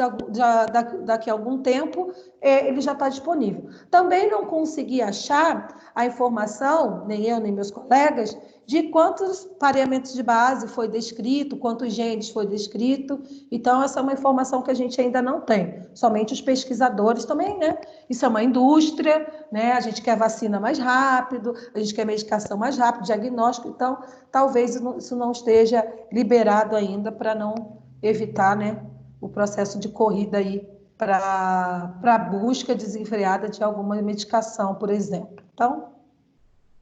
daqui a algum tempo, ele já está disponível. Também não consegui achar a informação, nem eu, nem meus colegas, de quantos pareamentos de base foi descrito, quantos genes foi descrito. Então, essa é uma informação que a gente ainda não tem. Somente os pesquisadores também, né? Isso é uma indústria, né? A gente quer vacina mais rápido, a gente quer medicação mais rápido, diagnóstico. Então, talvez isso não esteja liberado ainda para não evitar, né, o processo de corrida aí para a busca desenfreada de alguma medicação, por exemplo. Então,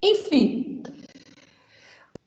enfim,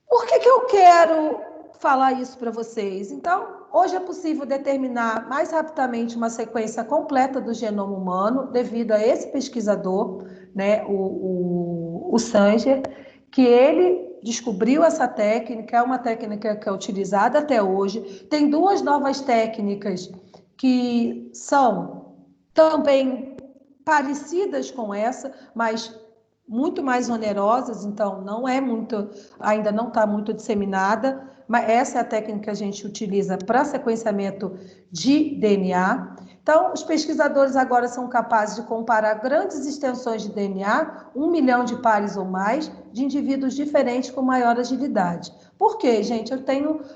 por que eu quero falar isso para vocês? Então, hoje é possível determinar mais rapidamente uma sequência completa do genoma humano, devido a esse pesquisador, né, o Sanger, que ele descobriu essa técnica, é uma técnica que é utilizada até hoje. Tem duas novas técnicas que são também parecidas com essa, mas muito mais onerosas, então não é muito, ainda não está muito disseminada, mas essa é a técnica que a gente utiliza para sequenciamento de DNA. Então, os pesquisadores agora são capazes de comparar grandes extensões de DNA, 1 milhão de pares ou mais, de indivíduos diferentes com maior agilidade. Por quê, gente?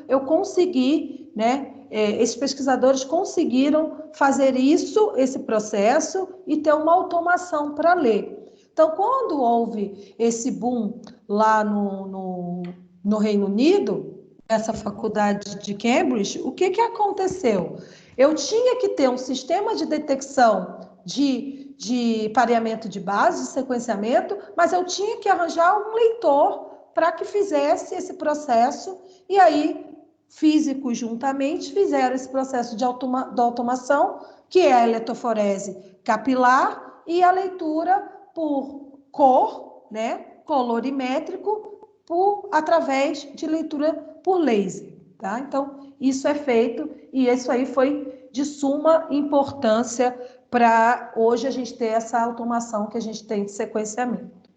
Eu consegui, né? Esses pesquisadores conseguiram fazer isso, esse processo, e ter uma automação para ler. Então, quando houve esse boom lá no Reino Unido, essa faculdade de Cambridge, o que aconteceu? Eu tinha que ter um sistema de detecção de pareamento de base, de sequenciamento, mas eu tinha que arranjar um leitor para que fizesse esse processo, e aí físicos juntamente fizeram esse processo de automação, que é a eletroforese capilar e a leitura por cor, né, colorimétrico, através de leitura por laser, tá? Então, isso é feito e isso aí foi de suma importância para hoje a gente ter essa automação que a gente tem de sequenciamento.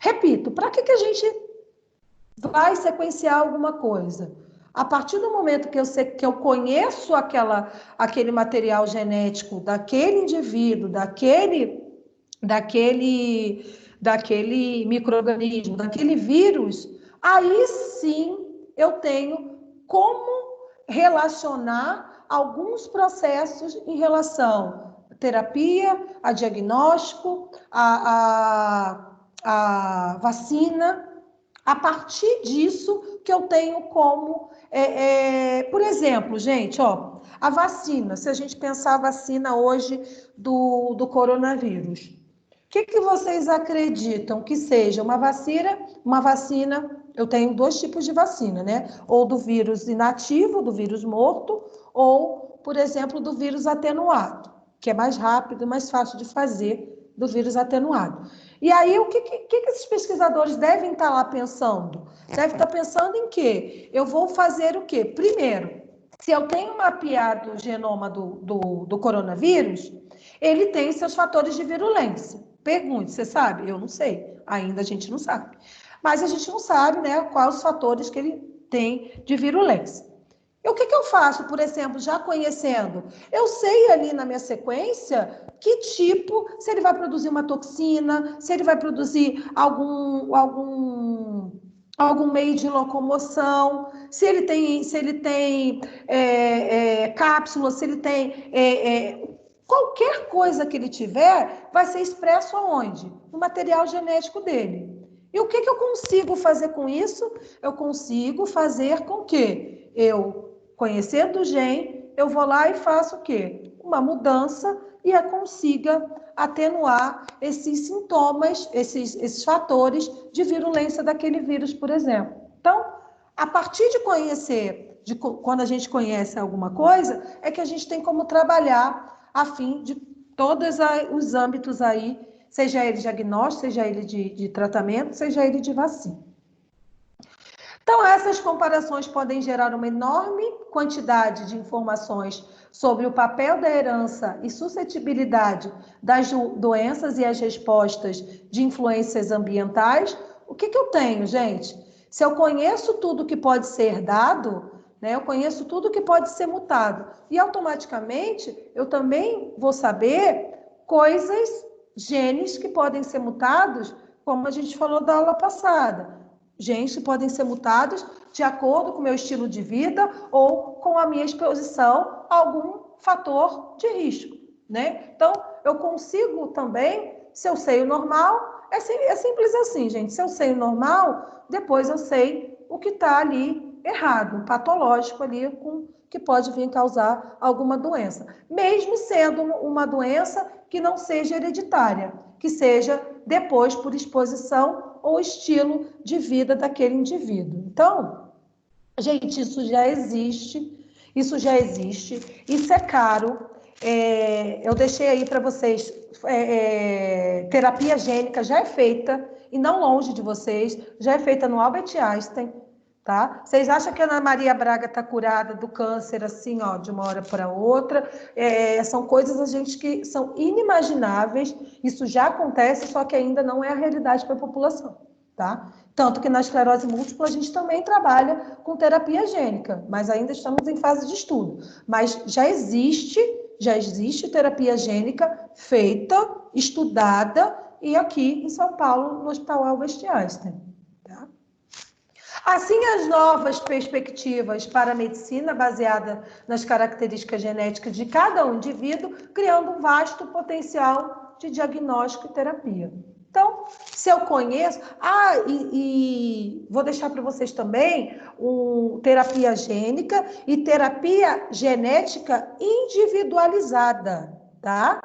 Repito, para que a gente vai sequenciar alguma coisa? A partir do momento que eu sei que eu conheço aquele material genético daquele indivíduo, daquele micro-organismo, daquele vírus, aí sim eu tenho como relacionar alguns processos em relação à terapia, a diagnóstico, a vacina. A partir disso que eu tenho como, por exemplo, gente, ó, a vacina, se a gente pensar a vacina hoje do coronavírus, o que vocês acreditam que seja uma vacina, eu tenho dois tipos de vacina, né? Ou do vírus inativo, do vírus morto, ou, por exemplo, do vírus atenuado, que é mais rápido e mais fácil de fazer do vírus atenuado. E aí, o que esses pesquisadores devem estar lá pensando? Devem estar pensando em quê? Eu vou fazer o quê? Primeiro, se eu tenho mapeado o genoma do coronavírus, ele tem seus fatores de virulência. Pergunte, você sabe? Eu não sei. Ainda a gente não sabe. Mas a gente não sabe, né, quais os fatores que ele tem de virulência. E o que eu faço, por exemplo, já conhecendo? Eu sei ali na minha sequência que tipo, se ele vai produzir uma toxina, se ele vai produzir algum meio de locomoção, se ele tem cápsula, se ele tem qualquer coisa que ele tiver, vai ser expresso aonde? No material genético dele. E o que eu consigo fazer com isso? Eu consigo fazer com que eu, conhecendo o gene, eu vou lá e faço o quê? Uma mudança e eu consiga atenuar esses sintomas, esses fatores de virulência daquele vírus, por exemplo. Então, a partir de conhecer, quando a gente conhece alguma coisa, é que a gente tem como trabalhar a fim de todos os âmbitos aí, seja ele diagnóstico, seja ele de tratamento, seja ele de vacina. Então, essas comparações podem gerar uma enorme quantidade de informações sobre o papel da herança e suscetibilidade das doenças e as respostas de influências ambientais. O que eu tenho, gente? Se eu conheço tudo que pode ser herdado, né, eu conheço tudo que pode ser mutado. E automaticamente eu também vou saber coisas, genes que podem ser mutados, como a gente falou da aula passada. Genes que podem ser mutados de acordo com o meu estilo de vida ou com a minha exposição a algum fator de risco, né? Então, eu consigo também, se eu sei o normal, é simples assim, gente. Se eu sei o normal, depois eu sei o que está ali errado, patológico ali, que pode vir causar alguma doença. Mesmo sendo uma doença que não seja hereditária, que seja depois por exposição ou estilo de vida daquele indivíduo. Então, gente, isso já existe, isso é caro. Eu deixei aí para vocês, terapia gênica já é feita, e não longe de vocês, já é feita no Albert Einstein, tá? Vocês acham que a Ana Maria Braga está curada do câncer assim, ó, de uma hora para outra? São coisas, gente, que são inimagináveis, isso já acontece, só que ainda não é a realidade para a população, tá? Tanto que na esclerose múltipla a gente também trabalha com terapia gênica, mas ainda estamos em fase de estudo. Mas já existe terapia gênica feita, estudada, e aqui em São Paulo, no Hospital Albert Einstein. Tá? Assim, as novas perspectivas para a medicina, baseada nas características genéticas de cada um indivíduo, criando um vasto potencial de diagnóstico e terapia. Então, se eu conheço... e vou deixar para vocês também terapia gênica e terapia genética individualizada, tá?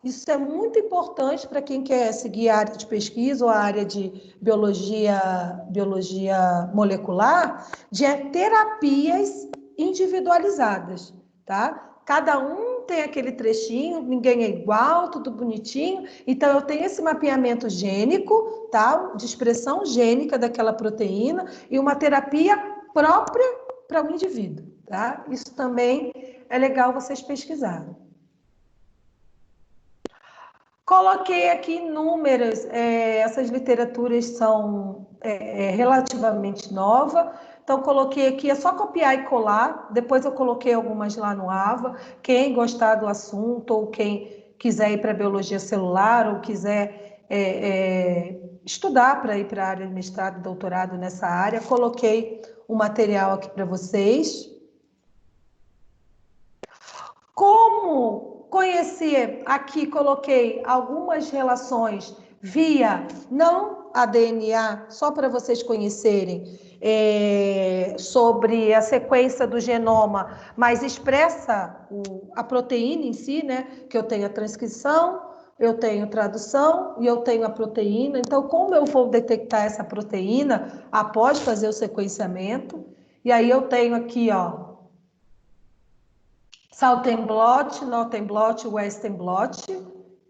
Isso é muito importante para quem quer seguir a área de pesquisa ou a área de biologia molecular, de terapias individualizadas, tá? Cada um tem aquele trechinho, ninguém é igual, tudo bonitinho. Então, eu tenho esse mapeamento gênico, tá? De expressão gênica daquela proteína e uma terapia própria para o indivíduo, tá? Isso também é legal vocês pesquisarem. Coloquei aqui números, essas literaturas são relativamente novas, então coloquei aqui, é só copiar e colar, depois eu coloquei algumas lá no AVA, quem gostar do assunto, ou quem quiser ir para biologia celular, ou quiser estudar para ir para a área de mestrado e doutorado nessa área, coloquei o material aqui para vocês. Como conhecer, aqui coloquei algumas relações via não a DNA, só para vocês conhecerem, sobre a sequência do genoma, mas expressa a proteína em si, né? Que eu tenho a transcrição, eu tenho tradução e eu tenho a proteína. Então, como eu vou detectar essa proteína após fazer o sequenciamento? E aí eu tenho aqui, ó, Southern blot, Northern blot, Western blot.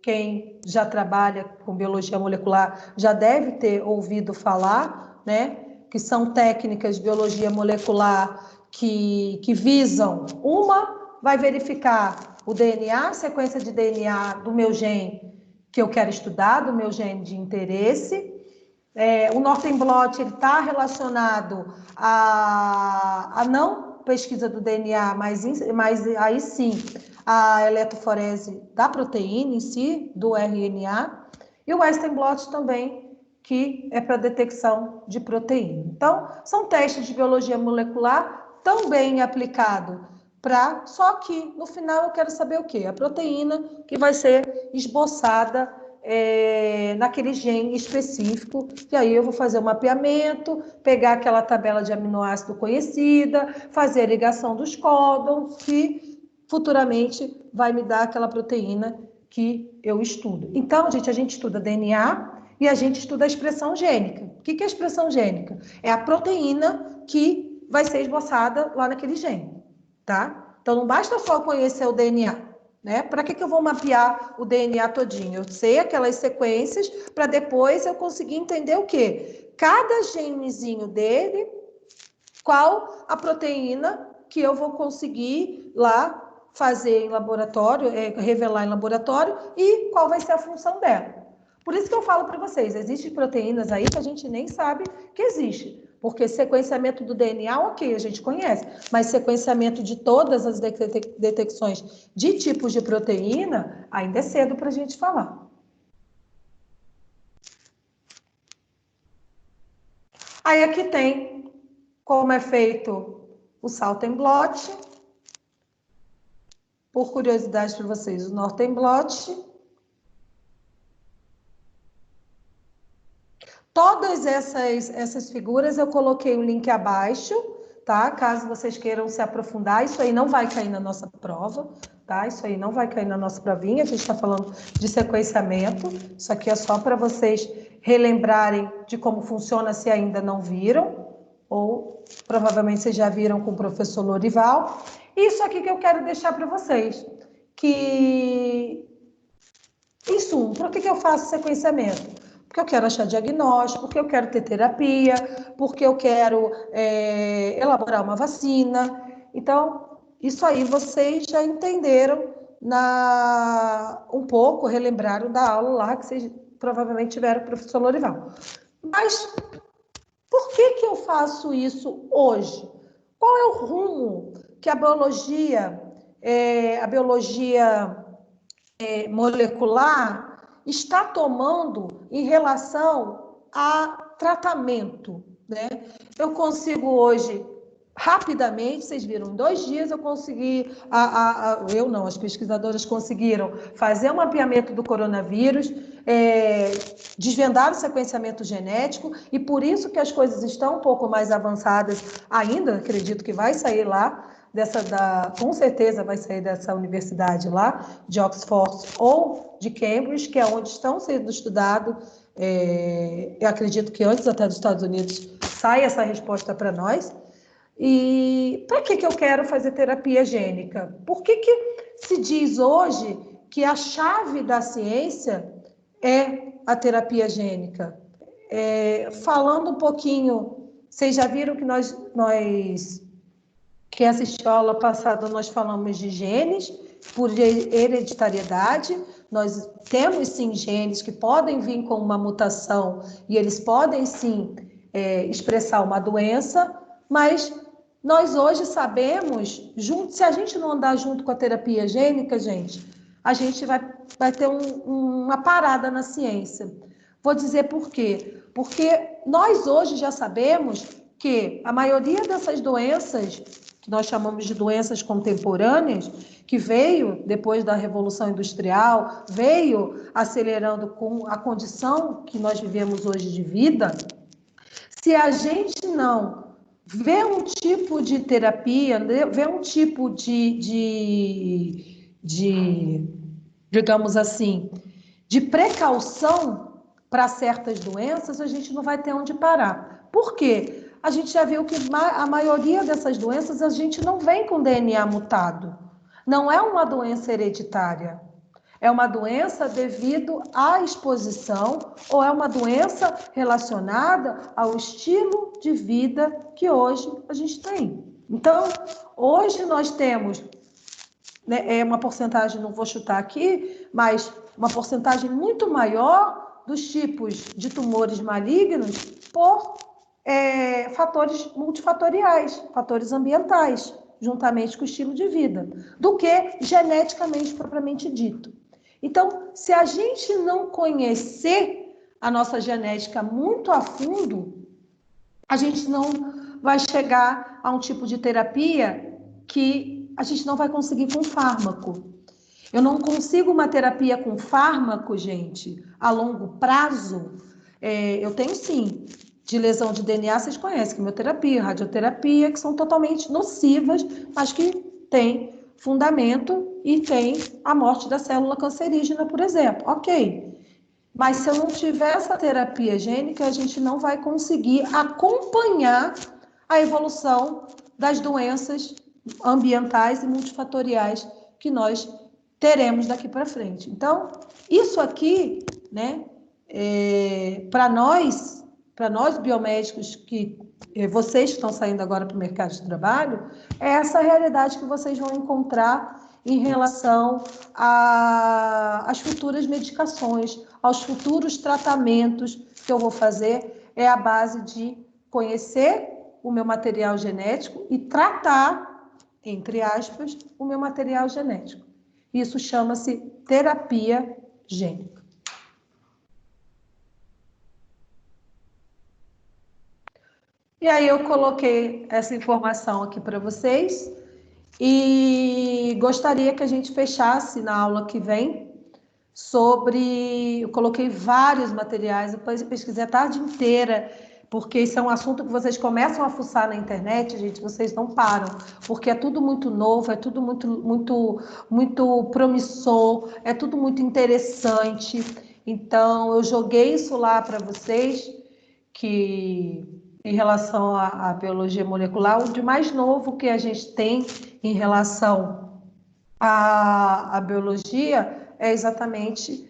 Quem já trabalha com biologia molecular já deve ter ouvido falar, né? Que são técnicas de biologia molecular que visam, uma vai verificar o DNA, a sequência de DNA do meu gene que eu quero estudar, do meu gene de interesse. O Northern Blot está relacionado à não pesquisa do DNA, mas aí sim a eletroforese da proteína em si, do RNA, e o Western Blot também, que é para detecção de proteína. Então, são testes de biologia molecular também aplicado para... Só que, no final, eu quero saber o quê? A proteína que vai ser esboçada naquele gene específico, e aí eu vou fazer o mapeamento, pegar aquela tabela de aminoácido conhecida, fazer a ligação dos códons, que futuramente vai me dar aquela proteína que eu estudo. Então, gente, a gente estuda DNA e a gente estuda a expressão gênica. O que é a expressão gênica? É a proteína que vai ser esboçada lá naquele gene, tá? Então, não basta só conhecer o DNA, né? Para que eu vou mapear o DNA todinho? Eu sei aquelas sequências para depois eu conseguir entender o quê? Cada genezinho dele, qual a proteína que eu vou conseguir lá fazer em laboratório, revelar em laboratório, e qual vai ser a função dela. Por isso que eu falo para vocês, existem proteínas aí que a gente nem sabe que existe. Porque sequenciamento do DNA, ok, a gente conhece, mas sequenciamento de todas as detecções de tipos de proteína, ainda é cedo para a gente falar. Aí aqui tem como é feito o Southern Blot. Por curiosidade para vocês, o Northern Blot. Todas essas figuras eu coloquei o link abaixo, tá? Caso vocês queiram se aprofundar, isso aí não vai cair na nossa prova, tá? Isso aí não vai cair na nossa provinha, a gente está falando de sequenciamento, isso aqui é só para vocês relembrarem de como funciona se ainda não viram, ou provavelmente vocês já viram com o professor Lorival. Isso aqui que eu quero deixar para vocês, que, em suma, por que eu faço sequenciamento? Porque eu quero achar diagnóstico, porque eu quero ter terapia, porque eu quero elaborar uma vacina. Então, isso aí vocês já entenderam um pouco, relembraram da aula lá que vocês provavelmente tiveram com o professor Lorival. Mas por que eu faço isso hoje? Qual é o rumo que a biologia molecular está tomando em relação a tratamento, né? Eu consigo hoje, rapidamente, vocês viram, em 2 dias eu consegui, eu não, as pesquisadoras conseguiram fazer um mapeamento do coronavírus, desvendar o sequenciamento genético, e por isso que as coisas estão um pouco mais avançadas ainda, acredito que vai sair lá, com certeza vai sair dessa universidade lá, de Oxford ou de Cambridge, que é onde estão sendo estudados. Eu acredito que antes até dos Estados Unidos sai essa resposta para nós. E para que eu quero fazer terapia gênica? Por que se diz hoje que a chave da ciência é a terapia gênica? Falando um pouquinho, vocês já viram que quem assistiu a aula passada, nós falamos de genes por hereditariedade. Nós temos, sim, genes que podem vir com uma mutação e eles podem, sim, expressar uma doença, mas nós hoje sabemos, se a gente não andar junto com a terapia gênica, gente, a gente vai ter uma parada na ciência. Vou dizer por quê. Porque nós hoje já sabemos que a maioria dessas doenças, que nós chamamos de doenças contemporâneas, que veio depois da Revolução Industrial, veio acelerando com a condição que nós vivemos hoje de vida, se a gente não vê um tipo de terapia, vê um tipo digamos assim, de precaução para certas doenças, a gente não vai ter onde parar. Por quê? A gente já viu que a maioria dessas doenças a gente não vem com DNA mutado. Não é uma doença hereditária. É uma doença devido à exposição ou é uma doença relacionada ao estilo de vida que hoje a gente tem. Então, hoje nós temos, né, uma porcentagem, não vou chutar aqui, mas uma porcentagem muito maior dos tipos de tumores malignos por fatores multifatoriais, fatores ambientais, juntamente com o estilo de vida, do que geneticamente propriamente dito. Então, se a gente não conhecer a nossa genética muito a fundo, a gente não vai chegar a um tipo de terapia que a gente não vai conseguir com fármaco. Eu não consigo uma terapia com fármaco, gente, a longo prazo. Eu tenho sim, de lesão de DNA, vocês conhecem, quimioterapia, radioterapia, que são totalmente nocivas, mas que têm fundamento e tem a morte da célula cancerígena, por exemplo. Ok. Mas se eu não tiver essa terapia gênica, a gente não vai conseguir acompanhar a evolução das doenças ambientais e multifatoriais que nós teremos daqui para frente. Então, isso aqui, né, para nós biomédicos, que vocês estão saindo agora para o mercado de trabalho, é essa realidade que vocês vão encontrar em relação às futuras medicações, aos futuros tratamentos que eu vou fazer, é a base de conhecer o meu material genético e tratar, entre aspas, o meu material genético. Isso chama-se terapia gênica. E aí eu coloquei essa informação aqui para vocês e gostaria que a gente fechasse na aula que vem sobre... Eu coloquei vários materiais, depois eu pesquisei a tarde inteira, porque isso é um assunto que vocês começam a fuçar na internet, gente, vocês não param, porque é tudo muito novo, é tudo muito promissor, é tudo muito interessante. Então, eu joguei isso lá para vocês, que em relação à biologia molecular, o de mais novo que a gente tem em relação à biologia é exatamente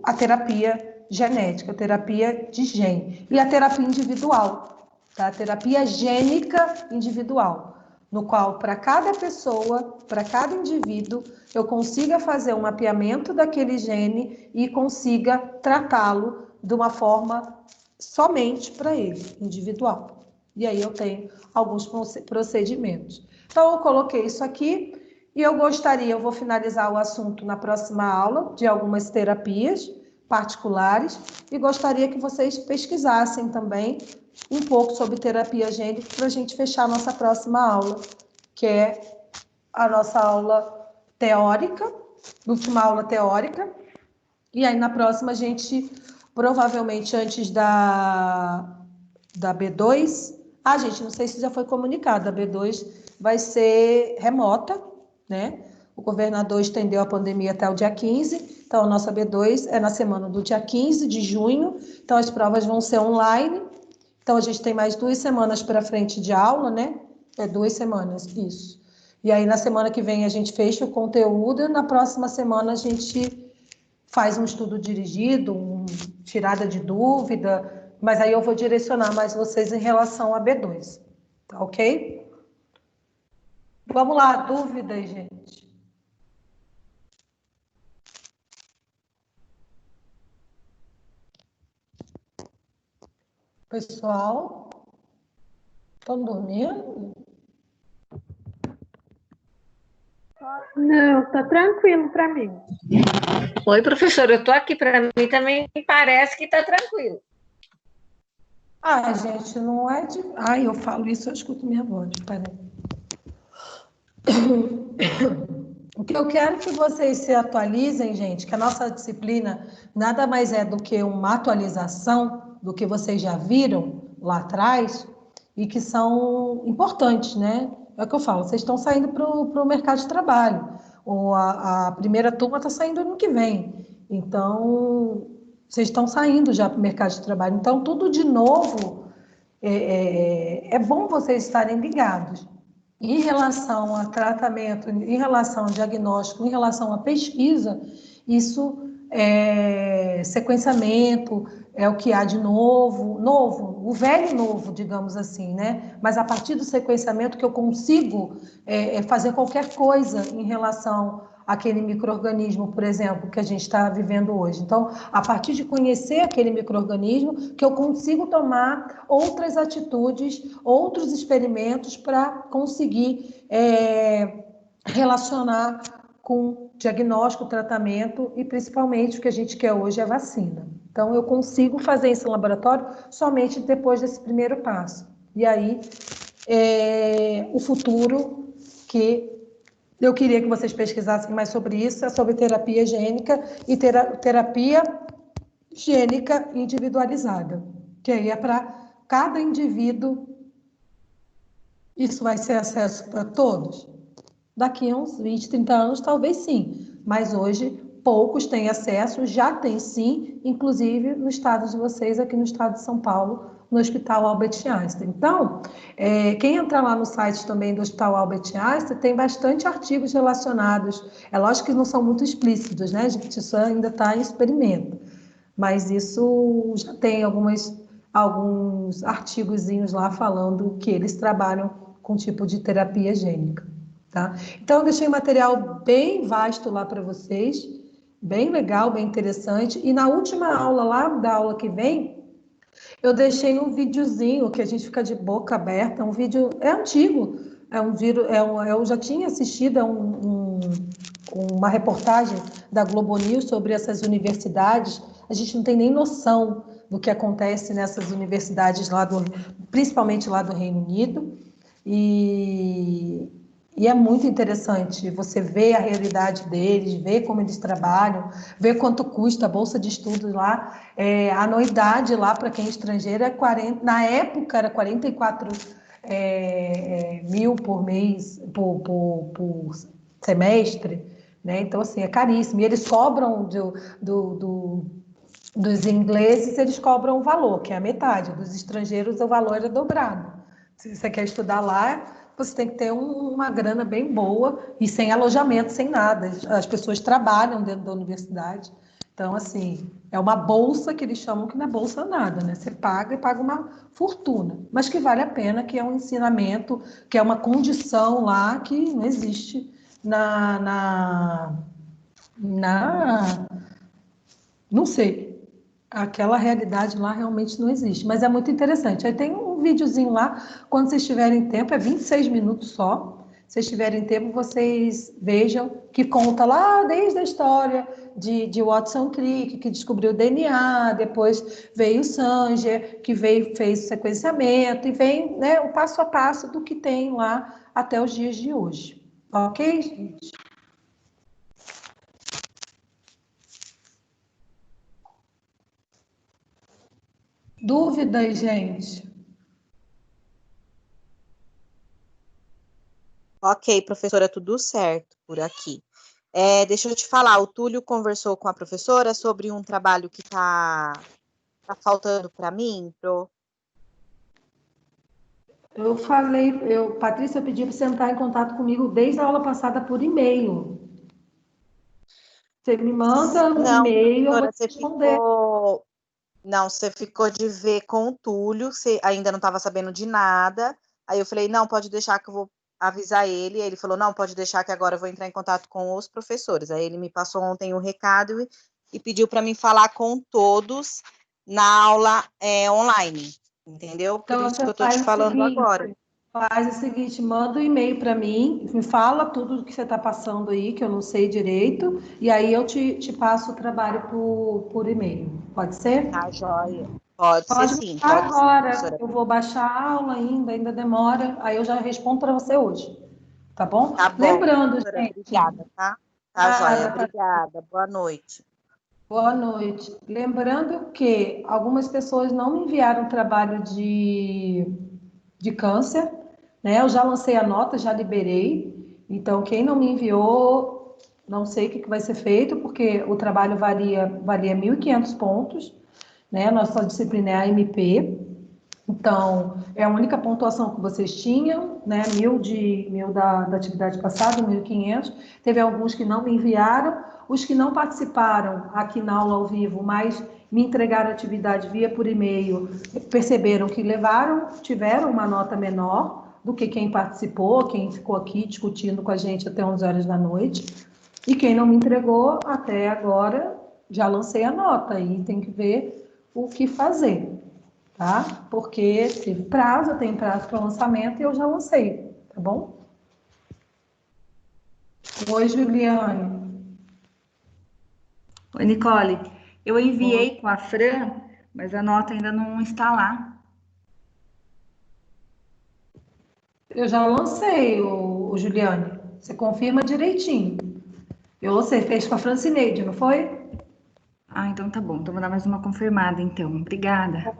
a terapia genética, a terapia de gene e a terapia individual, tá? A terapia gênica individual, no qual para cada pessoa, para cada indivíduo, eu consiga fazer um mapeamento daquele gene e consiga tratá-lo de uma forma somente para ele, individual. E aí eu tenho alguns procedimentos. Então, eu coloquei isso aqui e eu vou finalizar o assunto na próxima aula de algumas terapias particulares e gostaria que vocês pesquisassem também um pouco sobre terapia gênica para a gente fechar a nossa próxima aula, que é a nossa aula teórica, última aula teórica, e aí na próxima a gente, provavelmente antes da B2, gente, não sei se já foi comunicado, a B2 vai ser remota, né? O governador estendeu a pandemia até o dia 15, então a nossa B2 é na semana do dia 15 de junho, então as provas vão ser online, então a gente tem mais 2 semanas para frente de aula, né? 2 semanas, isso. E aí na semana que vem a gente fecha o conteúdo e na próxima semana a gente faz um estudo dirigido, tirada de dúvida, mas aí eu vou direcionar mais vocês em relação a B2, tá ok? Vamos lá, dúvidas, gente? Pessoal, estão dormindo? Não, tá tranquilo para mim. Oi, professora, eu tô aqui, para mim também parece que tá tranquilo. Gente, não é de... eu falo isso, eu escuto minha voz, peraí. O que eu quero que vocês se atualizem, gente, que a nossa disciplina nada mais é do que uma atualização do que vocês já viram lá atrás e que são importantes, né? É o que eu falo, vocês estão saindo para o mercado de trabalho, ou a primeira turma está saindo ano que vem, então vocês estão saindo já para o mercado de trabalho, então tudo de novo é bom vocês estarem ligados. Em relação a tratamento, em relação a diagnóstico, em relação à pesquisa, isso é sequenciamento, é o que há de novo, o velho novo, digamos assim, né? Mas a partir do sequenciamento que eu consigo fazer qualquer coisa em relação aquele micro-organismo, por exemplo, que a gente está vivendo hoje. Então, a partir de conhecer aquele micro-organismo, que eu consigo tomar outras atitudes, outros experimentos para conseguir relacionar com diagnóstico, tratamento e, principalmente, o que a gente quer hoje é a vacina. Então, eu consigo fazer esse laboratório somente depois desse primeiro passo. E aí, o futuro que eu queria que vocês pesquisassem mais sobre isso, é sobre terapia gênica e terapia gênica individualizada, que aí é para cada indivíduo. Isso vai ser acesso para todos? Daqui a uns 20, 30 anos, talvez sim, mas hoje poucos têm acesso, já tem sim, inclusive no estado de vocês, aqui no estado de São Paulo, no Hospital Albert Einstein. Então, quem entrar lá no site também do Hospital Albert Einstein, tem bastante artigos relacionados. É lógico que não são muito explícitos, né, gente? Isso ainda está em experimento. Mas isso já tem alguns artigozinhos lá falando que eles trabalham com tipo de terapia gênica. Tá? Então, eu deixei um material bem vasto lá para vocês, bem legal, bem interessante. E na última aula lá, da aula que vem, eu deixei um videozinho que a gente fica de boca aberta, um vídeo, é antigo, eu já tinha assistido uma reportagem da Globo News sobre essas universidades. A gente não tem nem noção do que acontece nessas universidades principalmente lá do Reino Unido. E é muito interessante você ver a realidade deles, ver como eles trabalham, ver quanto custa a bolsa de estudos lá. A anuidade lá para quem é estrangeiro na época era 44 mil por mês, por semestre, né? Então, assim, é caríssimo. E eles cobram dos ingleses, eles cobram o valor, que é a metade. Dos estrangeiros, o valor é dobrado. Se você quer estudar lá, você tem que ter uma grana bem boa e sem alojamento, sem nada. As pessoas trabalham dentro da universidade. Então, assim, é uma bolsa que eles chamam, que não é bolsa nada, né? Você paga e paga uma fortuna, mas que vale a pena, que é um ensinamento, que é uma condição lá que não existe não sei, aquela realidade lá realmente não existe, mas é muito interessante. Aí tem um videozinho lá, quando vocês tiverem tempo, é 26 minutos só. Se vocês tiverem tempo, vocês vejam, que conta lá desde a história de Watson Crick, que descobriu o DNA, depois veio o Sanger, que fez o sequenciamento, e vem, né, o passo a passo do que tem lá até os dias de hoje. Ok, gente? Dúvidas, gente? Ok, professora, tudo certo por aqui. Deixa eu te falar, o Túlio conversou com a professora sobre um trabalho que tá faltando para mim, Patrícia, eu pedi para você entrar em contato comigo desde a aula passada por e-mail. Você me manda um Não, e-mail, eu vou professora, te responder. Não, você ficou de ver com o Túlio, você ainda não estava sabendo de nada. Aí eu falei, não, pode deixar que eu vou avisar ele. Aí ele falou, não, pode deixar que agora eu vou entrar em contato com os professores. Aí ele me passou ontem o recado e pediu para mim falar com todos na aula online, entendeu? Por Então, isso que você eu estou te falando agora. faz o seguinte, manda um e-mail para mim, me fala tudo o que você está passando aí, que eu não sei direito, e aí eu te passo o trabalho por e-mail. Pode ser? Tá, joia. Pode ser Pode sim, mandar pode ser, agora. professora. Eu vou baixar a aula ainda demora, aí eu já respondo para você hoje. Tá bom? Tá bom, Lembrando, professora, gente, obrigada, tá? Tá, joia, nada, obrigada. Boa noite. boa noite. Lembrando que algumas pessoas não me enviaram trabalho de câncer, né? Eu já lancei a nota, já liberei. Então, quem não me enviou, não sei o que vai ser feito, porque o trabalho valia 1.500 pontos, né? Nossa disciplina é a MP. Então, é a única pontuação que vocês tinham, né? 1.000 da atividade passada, 1.500. Teve alguns que não me enviaram, os que não participaram aqui na aula ao vivo, mas me entregaram a atividade via por e-mail, perceberam que tiveram uma nota menor do que quem participou, quem ficou aqui discutindo com a gente até 11 horas da noite. E quem não me entregou até agora, já lancei a nota e tem que ver o que fazer, tá? Porque teve prazo, tem prazo para lançamento e eu já lancei, tá bom? Oi, Juliane. Oi, Nicole. Eu enviei com a Fran, mas a nota ainda não está lá. Eu já lancei, o Juliane. Você confirma direitinho. Você fez com a Francineide, não foi? Ah, então tá bom. Então vou dar mais uma confirmada, então. Obrigada.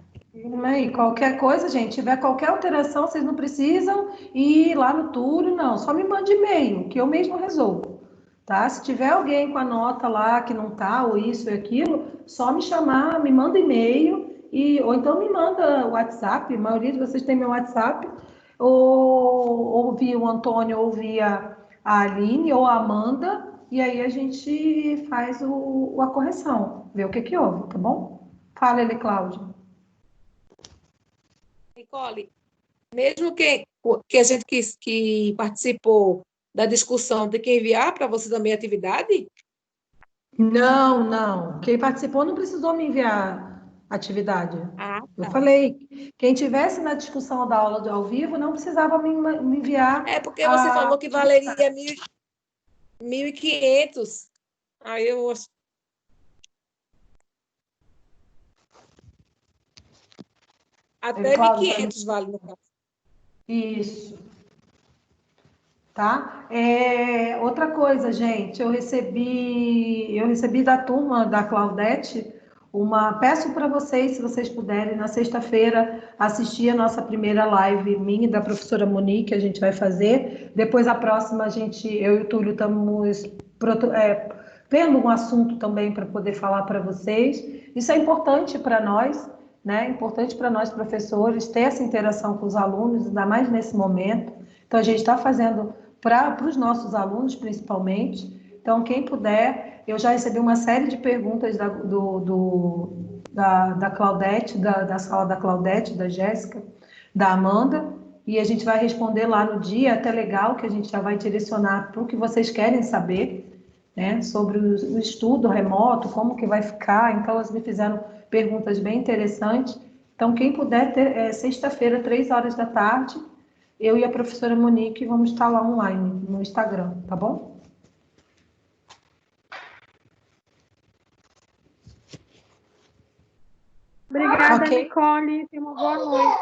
Aí, qualquer coisa, gente, tiver qualquer alteração, vocês não precisam ir lá no Túlio, não. Só me mande e-mail, que eu mesmo resolvo, tá? Se tiver alguém com a nota lá que não tá, ou isso e aquilo, só me chamar, me manda e-mail, ou então me manda o WhatsApp, a maioria de vocês tem meu WhatsApp, ou via o Antônio, ou via a Aline, ou a Amanda, e aí a gente faz a correção, vê o que que houve, tá bom? Fala ele, Cláudio. Nicole, mesmo que a gente que participou da discussão tem que enviar para você também a atividade? Não, não. Quem participou não precisou me enviar atividade. Ah, Eu tá. falei, quem tivesse na discussão da aula de ao vivo não precisava me enviar É porque você a falou que valeria 1.500. Aí eu até Cláudio. 1.500 vale no caso. Isso, tá? Outra coisa, gente, eu recebi da turma da Claudete peço para vocês, se vocês puderem, na sexta-feira, assistir a nossa primeira live minha e da professora Monique, que a gente vai fazer. Depois, a próxima, eu e o Túlio estamos vendo um assunto também para poder falar para vocês. Isso é importante para nós, né? É importante para nós, professores, ter essa interação com os alunos, ainda mais nesse momento. Então, a gente está fazendo para os nossos alunos, principalmente. Então, quem puder, eu já recebi uma série de perguntas da Claudete, da sala da Claudete, da Jéssica, da Amanda, e a gente vai responder lá no dia, até legal, que a gente já vai direcionar para o que vocês querem saber, né, sobre o estudo remoto, como que vai ficar. Então, elas me fizeram perguntas bem interessantes. Então, quem puder, sexta-feira, 3 horas da tarde, eu e a professora Monique vamos estar lá online no Instagram, tá bom? Obrigada, Ok. Nicole. Tenha uma boa noite.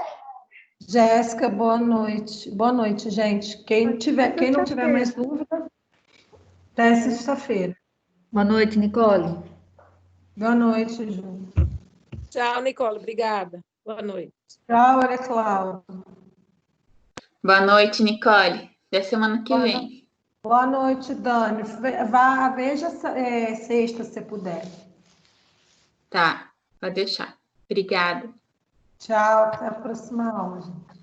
Jéssica, boa noite. Boa noite, gente. Quem não tiver mais dúvida, até sexta-feira. Boa noite, Nicole. Boa noite, Ju. Tchau, Nicole. Obrigada. Boa noite. Tchau, Ana Cláudia. Boa noite, Nicole. Até semana que vem. Boa noite, Dani. Veja sexta, se puder. Tá, pode deixar. Obrigada. Tchau, até a próxima aula, gente.